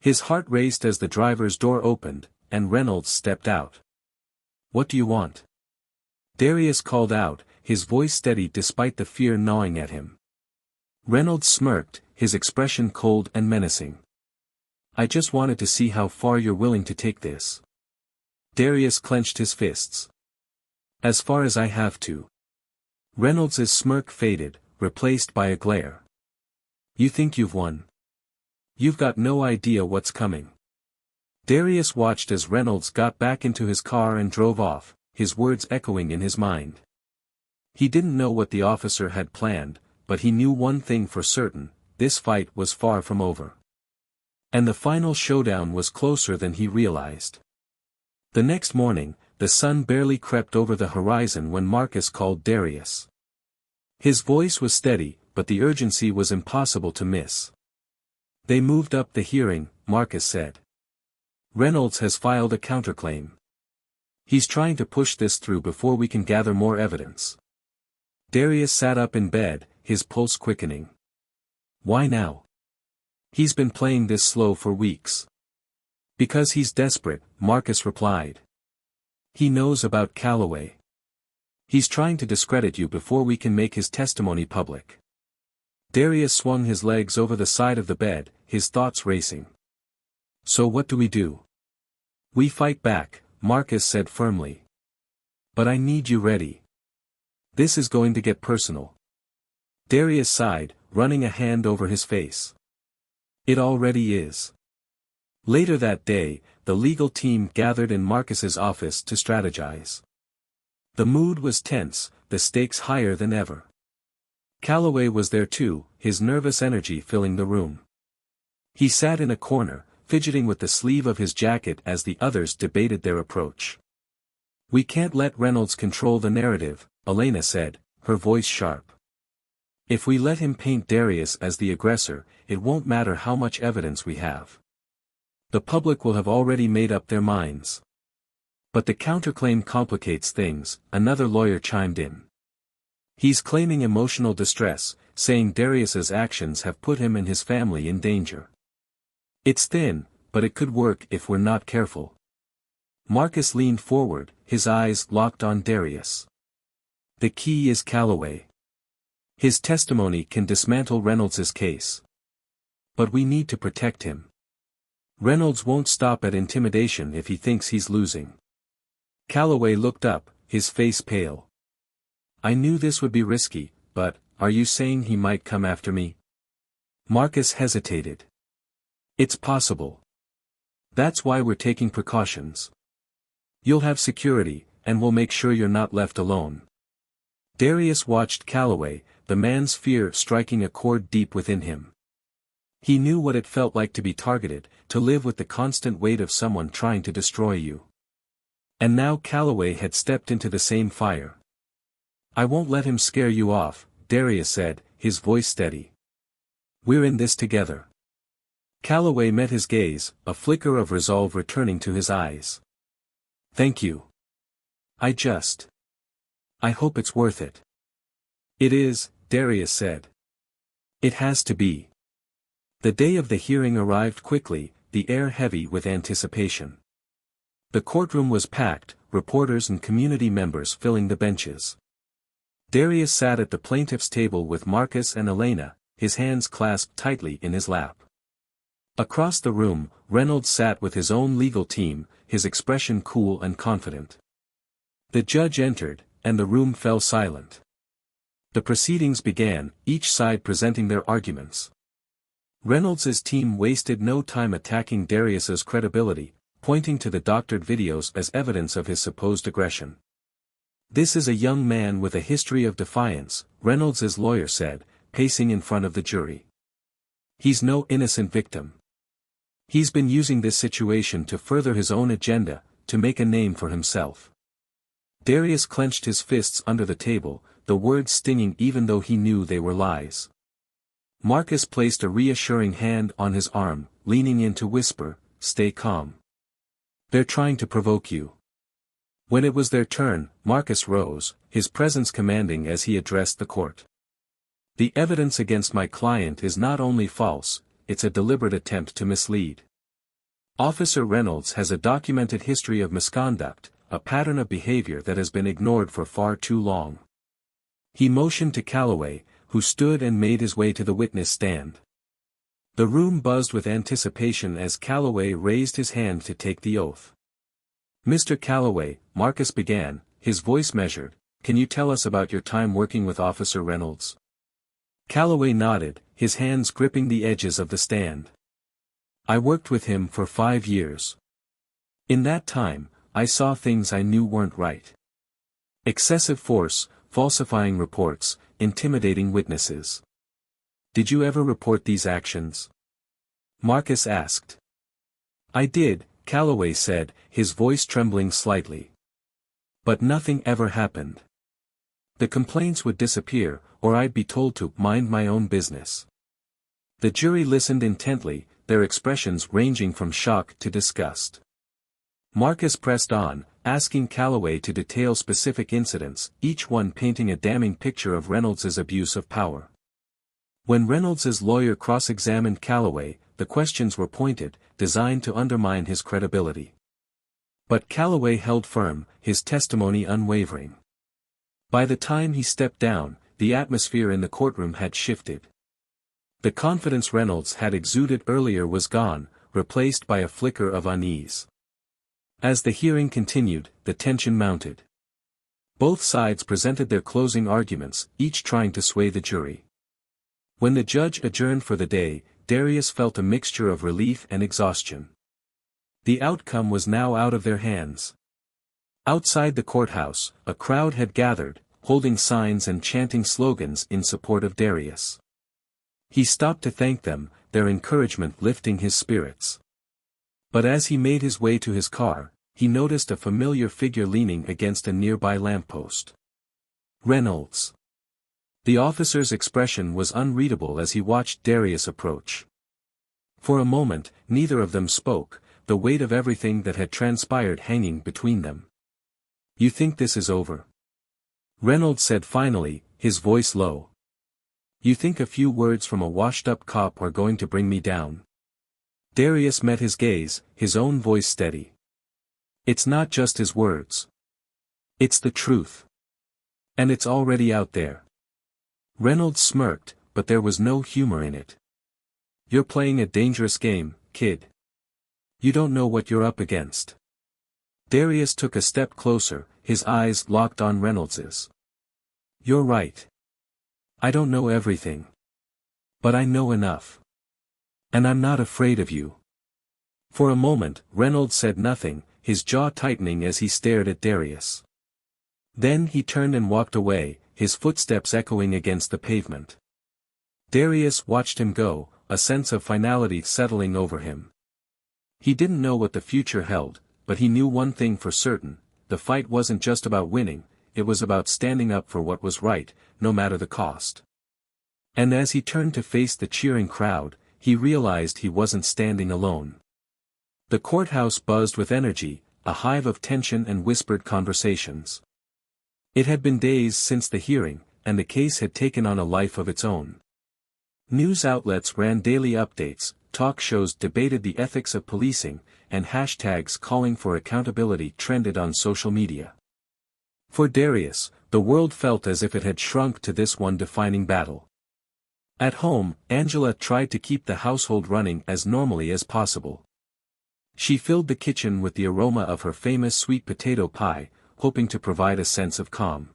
His heart raced as the driver's door opened, and Reynolds stepped out. "What do you want?" Darius called out, his voice steady despite the fear gnawing at him. Reynolds smirked, his expression cold and menacing. "I just wanted to see how far you're willing to take this." Darius clenched his fists. "As far as I have to." Reynolds' smirk faded, replaced by a glare. "You think you've won? You've got no idea what's coming." Darius watched as Reynolds got back into his car and drove off, his words echoing in his mind. He didn't know what the officer had planned, but he knew one thing for certain: this fight was far from over. And the final showdown was closer than he realized. The next morning, the sun barely crept over the horizon when Marcus called Darius. His voice was steady, but the urgency was impossible to miss. "They moved up the hearing," Marcus said. "Reynolds has filed a counterclaim. He's trying to push this through before we can gather more evidence." Darius sat up in bed, his pulse quickening. "Why now?" "He's been playing this slow for weeks." "Because he's desperate," Marcus replied. "He knows about Calloway. He's trying to discredit you before we can make his testimony public." Darius swung his legs over the side of the bed, his thoughts racing. "So what do we do?" "We fight back," Marcus said firmly. "But I need you ready. This is going to get personal." Darius sighed, running a hand over his face. "It already is." Later that day, the legal team gathered in Marcus's office to strategize. The mood was tense, the stakes higher than ever. Calloway was there too, his nervous energy filling the room. He sat in a corner, fidgeting with the sleeve of his jacket as the others debated their approach. "We can't let Reynolds control the narrative," Elena said, her voice sharp. "If we let him paint Darius as the aggressor, it won't matter how much evidence we have. The public will have already made up their minds." "But the counterclaim complicates things," another lawyer chimed in. "He's claiming emotional distress, saying Darius's actions have put him and his family in danger. It's thin, but it could work if we're not careful." Marcus leaned forward, his eyes locked on Darius. "The key is Calloway. His testimony can dismantle Reynolds's case. But we need to protect him. Reynolds won't stop at intimidation if he thinks he's losing." Calloway looked up, his face pale. "I knew this would be risky, but, are you saying he might come after me?" Marcus hesitated. "It's possible. That's why we're taking precautions. You'll have security, and we'll make sure you're not left alone." Darius watched Calloway, the man's fear striking a chord deep within him. He knew what it felt like to be targeted, to live with the constant weight of someone trying to destroy you. And now Calloway had stepped into the same fire. "I won't let him scare you off," Darius said, his voice steady. "We're in this together." Calloway met his gaze, a flicker of resolve returning to his eyes. "Thank you. I hope it's worth it." "It is," Darius said. "It has to be." The day of the hearing arrived quickly, the air heavy with anticipation. The courtroom was packed, reporters and community members filling the benches. Darius sat at the plaintiff's table with Marcus and Elena, his hands clasped tightly in his lap. Across the room, Reynolds sat with his own legal team, his expression cool and confident. The judge entered, and the room fell silent. The proceedings began, each side presenting their arguments. Reynolds's team wasted no time attacking Darius's credibility, pointing to the doctored videos as evidence of his supposed aggression. "This is a young man with a history of defiance," Reynolds's lawyer said, pacing in front of the jury. "He's no innocent victim. He's been using this situation to further his own agenda, to make a name for himself." Darius clenched his fists under the table, the words stinging even though he knew they were lies. Marcus placed a reassuring hand on his arm, leaning in to whisper, "Stay calm. They're trying to provoke you." When it was their turn, Marcus rose, his presence commanding as he addressed the court. "The evidence against my client is not only false, it's a deliberate attempt to mislead. Officer Reynolds has a documented history of misconduct, a pattern of behavior that has been ignored for far too long." He motioned to Calloway, who stood and made his way to the witness stand. The room buzzed with anticipation as Calloway raised his hand to take the oath. "Mr. Calloway," Marcus began, his voice measured, "can you tell us about your time working with Officer Reynolds?" Calloway nodded, his hands gripping the edges of the stand. "I worked with him for 5 years. In that time, I saw things I knew weren't right. Excessive force, falsifying reports, intimidating witnesses. Did you ever report these actions?" Marcus asked. "I did," Calloway said, his voice trembling slightly. "But nothing ever happened. The complaints would disappear, or I'd be told to mind my own business." The jury listened intently, their expressions ranging from shock to disgust. Marcus pressed on, asking Calloway to detail specific incidents, each one painting a damning picture of Reynolds's abuse of power. When Reynolds's lawyer cross-examined Calloway, the questions were pointed, designed to undermine his credibility. But Calloway held firm, his testimony unwavering. By the time he stepped down, the atmosphere in the courtroom had shifted. The confidence Reynolds had exuded earlier was gone, replaced by a flicker of unease. As the hearing continued, the tension mounted. Both sides presented their closing arguments, each trying to sway the jury. When the judge adjourned for the day, Darius felt a mixture of relief and exhaustion. The outcome was now out of their hands. Outside the courthouse, a crowd had gathered, holding signs and chanting slogans in support of Darius. He stopped to thank them, their encouragement lifting his spirits. But as he made his way to his car, he noticed a familiar figure leaning against a nearby lamppost. Reynolds. The officer's expression was unreadable as he watched Darius approach. For a moment, neither of them spoke, the weight of everything that had transpired hanging between them. "You think this is over?" Reynolds said finally, his voice low. "You think a few words from a washed-up cop are going to bring me down?" Darius met his gaze, his own voice steady. "It's not just his words. It's the truth. And it's already out there." Reynolds smirked, but there was no humor in it. "You're playing a dangerous game, kid. You don't know what you're up against." Darius took a step closer, his eyes locked on Reynolds's. "You're right. I don't know everything. But I know enough. And I'm not afraid of you." For a moment, Reynolds said nothing, his jaw tightening as he stared at Darius. Then he turned and walked away, his footsteps echoing against the pavement. Darius watched him go, a sense of finality settling over him. He didn't know what the future held, but he knew one thing for certain: the fight wasn't just about winning, it was about standing up for what was right, no matter the cost. And as he turned to face the cheering crowd, he realized he wasn't standing alone. The courthouse buzzed with energy, a hive of tension and whispered conversations. It had been days since the hearing, and the case had taken on a life of its own. News outlets ran daily updates, talk shows debated the ethics of policing, and hashtags calling for accountability trended on social media. For Darius, the world felt as if it had shrunk to this one defining battle. At home, Angela tried to keep the household running as normally as possible. She filled the kitchen with the aroma of her famous sweet potato pie, hoping to provide a sense of calm.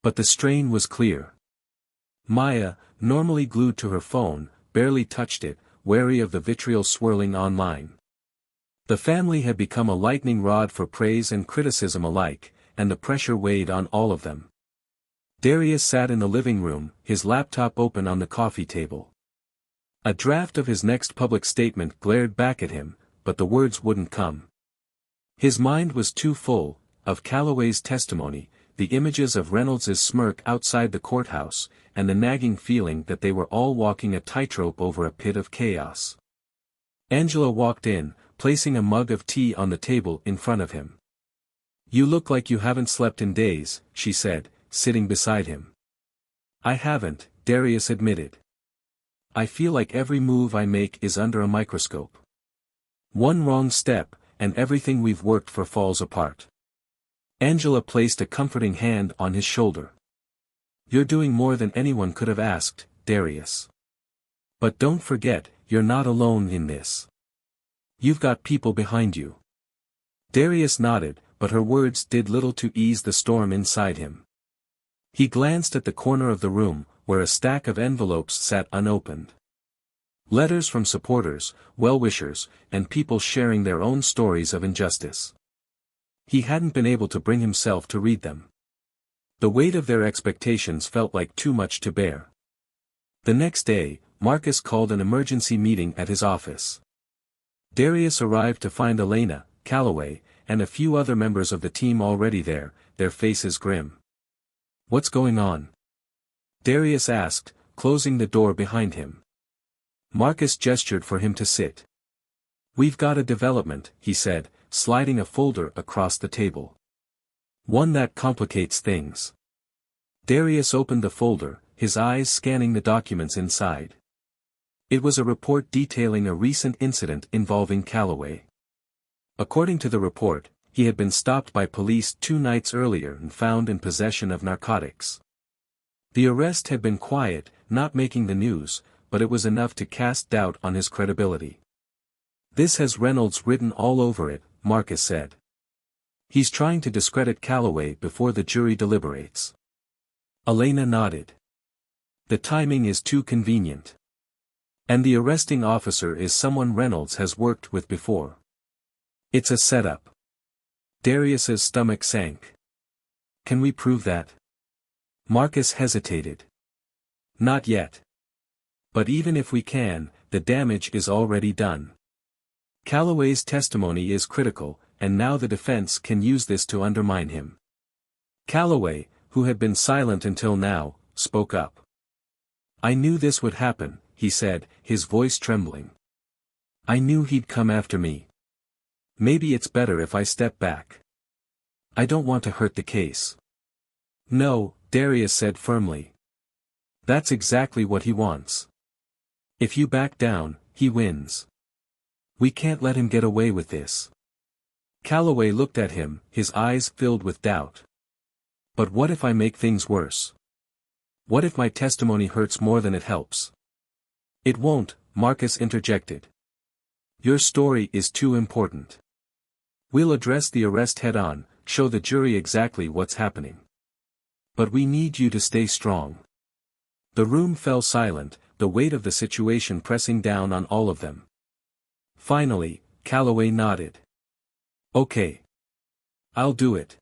But the strain was clear. Maya, normally glued to her phone, barely touched it, wary of the vitriol swirling online. The family had become a lightning rod for praise and criticism alike, and the pressure weighed on all of them. Darius sat in the living room, his laptop open on the coffee table. A draft of his next public statement glared back at him, but the words wouldn't come. His mind was too full, of Calloway's testimony, the images of Reynolds's smirk outside the courthouse, and the nagging feeling that they were all walking a tightrope over a pit of chaos. Angela walked in, placing a mug of tea on the table in front of him. "You look like you haven't slept in days," she said, sitting beside him. "I haven't," Darius admitted. "I feel like every move I make is under a microscope. One wrong step, and everything we've worked for falls apart." Angela placed a comforting hand on his shoulder. "You're doing more than anyone could have asked, Darius. But don't forget, you're not alone in this. You've got people behind you." Darius nodded, but her words did little to ease the storm inside him. He glanced at the corner of the room, where a stack of envelopes sat unopened. Letters from supporters, well-wishers, and people sharing their own stories of injustice. He hadn't been able to bring himself to read them. The weight of their expectations felt like too much to bear. The next day, Marcus called an emergency meeting at his office. Darius arrived to find Elena, Calloway, and a few other members of the team already there, their faces grim. "What's going on?" Darius asked, closing the door behind him. Marcus gestured for him to sit. "We've got a development," he said, sliding a folder across the table. "One that complicates things." Darius opened the folder, his eyes scanning the documents inside. It was a report detailing a recent incident involving Calloway. According to the report, he had been stopped by police 2 nights earlier and found in possession of narcotics. The arrest had been quiet, not making the news, but it was enough to cast doubt on his credibility. "This has Reynolds written all over it," Marcus said. "He's trying to discredit Calloway before the jury deliberates." Elena nodded. "The timing is too convenient. And the arresting officer is someone Reynolds has worked with before. It's a setup." Darius's stomach sank. "Can we prove that?" Marcus hesitated. Not yet. But even if we can, the damage is already done. Calloway's testimony is critical, and now the defense can use this to undermine him. Calloway, who had been silent until now, spoke up. I knew this would happen, he said, his voice trembling. I knew he'd come after me. Maybe it's better if I step back. I don't want to hurt the case. No, Darius said firmly. That's exactly what he wants. If you back down, he wins. We can't let him get away with this. Calloway looked at him, his eyes filled with doubt. But what if I make things worse? What if my testimony hurts more than it helps? It won't, Marcus interjected. Your story is too important. We'll address the arrest head-on, show the jury exactly what's happening. But we need you to stay strong. The room fell silent, the weight of the situation pressing down on all of them. Finally, Calloway nodded. Okay. I'll do it.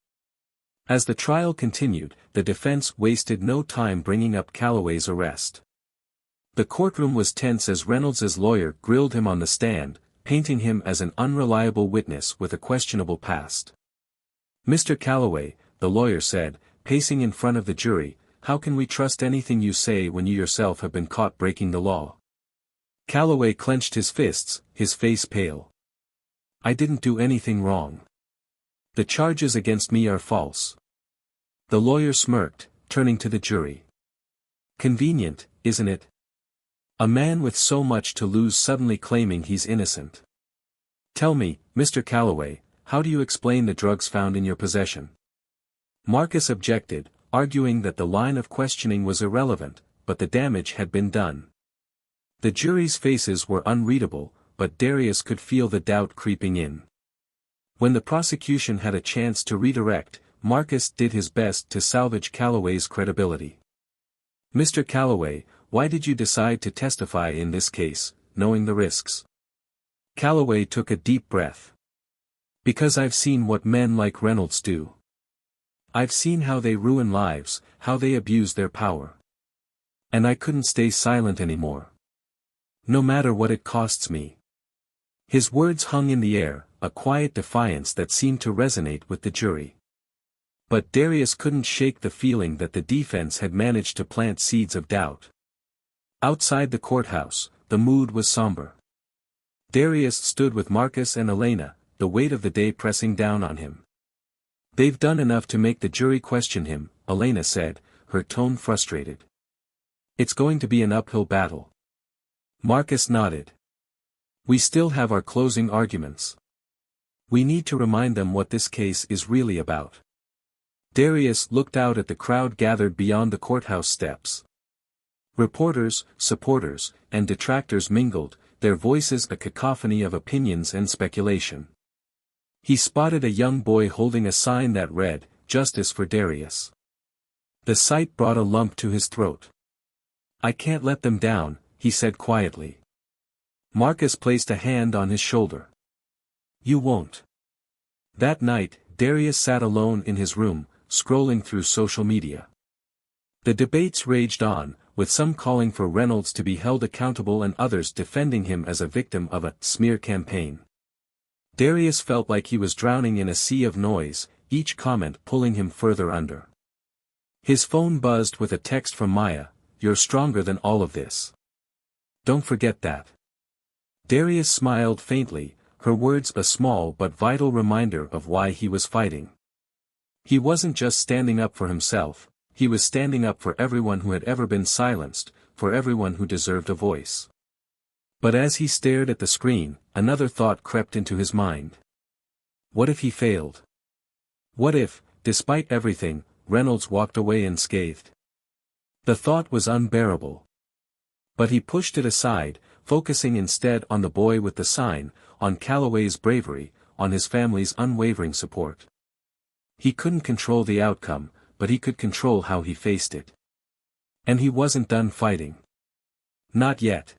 As the trial continued, the defense wasted no time bringing up Calloway's arrest. The courtroom was tense as Reynolds's lawyer grilled him on the stand, painting him as an unreliable witness with a questionable past. Mr. Calloway, the lawyer said, pacing in front of the jury, how can we trust anything you say when you yourself have been caught breaking the law? Calloway clenched his fists, his face pale. I didn't do anything wrong. The charges against me are false. The lawyer smirked, turning to the jury. Convenient, isn't it? A man with so much to lose suddenly claiming he's innocent. Tell me, Mr. Calloway, how do you explain the drugs found in your possession? Marcus objected, arguing that the line of questioning was irrelevant, but the damage had been done. The jury's faces were unreadable, but Darius could feel the doubt creeping in. When the prosecution had a chance to redirect, Marcus did his best to salvage Calloway's credibility. Mr. Calloway, why did you decide to testify in this case, knowing the risks? Calloway took a deep breath. Because I've seen what men like Reynolds do. I've seen how they ruin lives, how they abuse their power. And I couldn't stay silent anymore. No matter what it costs me. His words hung in the air, a quiet defiance that seemed to resonate with the jury. But Darius couldn't shake the feeling that the defense had managed to plant seeds of doubt. Outside the courthouse, the mood was somber. Darius stood with Marcus and Elena, the weight of the day pressing down on him. They've done enough to make the jury question him, Elena said, her tone frustrated. It's going to be an uphill battle. Marcus nodded. We still have our closing arguments. We need to remind them what this case is really about. Darius looked out at the crowd gathered beyond the courthouse steps. Reporters, supporters, and detractors mingled, their voices a cacophony of opinions and speculation. He spotted a young boy holding a sign that read, "Justice for Darius." The sight brought a lump to his throat. I can't let them down, he said quietly. Marcus placed a hand on his shoulder. You won't. That night, Darius sat alone in his room, scrolling through social media. The debates raged on, with some calling for Reynolds to be held accountable and others defending him as a victim of a smear campaign. Darius felt like he was drowning in a sea of noise, each comment pulling him further under. His phone buzzed with a text from Maya, "You're stronger than all of this. Don't forget that." Darius smiled faintly, her words a small but vital reminder of why he was fighting. He wasn't just standing up for himself, he was standing up for everyone who had ever been silenced, for everyone who deserved a voice. But as he stared at the screen, another thought crept into his mind. What if he failed? What if, despite everything, Reynolds walked away unscathed? The thought was unbearable. But he pushed it aside, focusing instead on the boy with the sign, on Calloway's bravery, on his family's unwavering support. He couldn't control the outcome, but he could control how he faced it. And he wasn't done fighting. Not yet.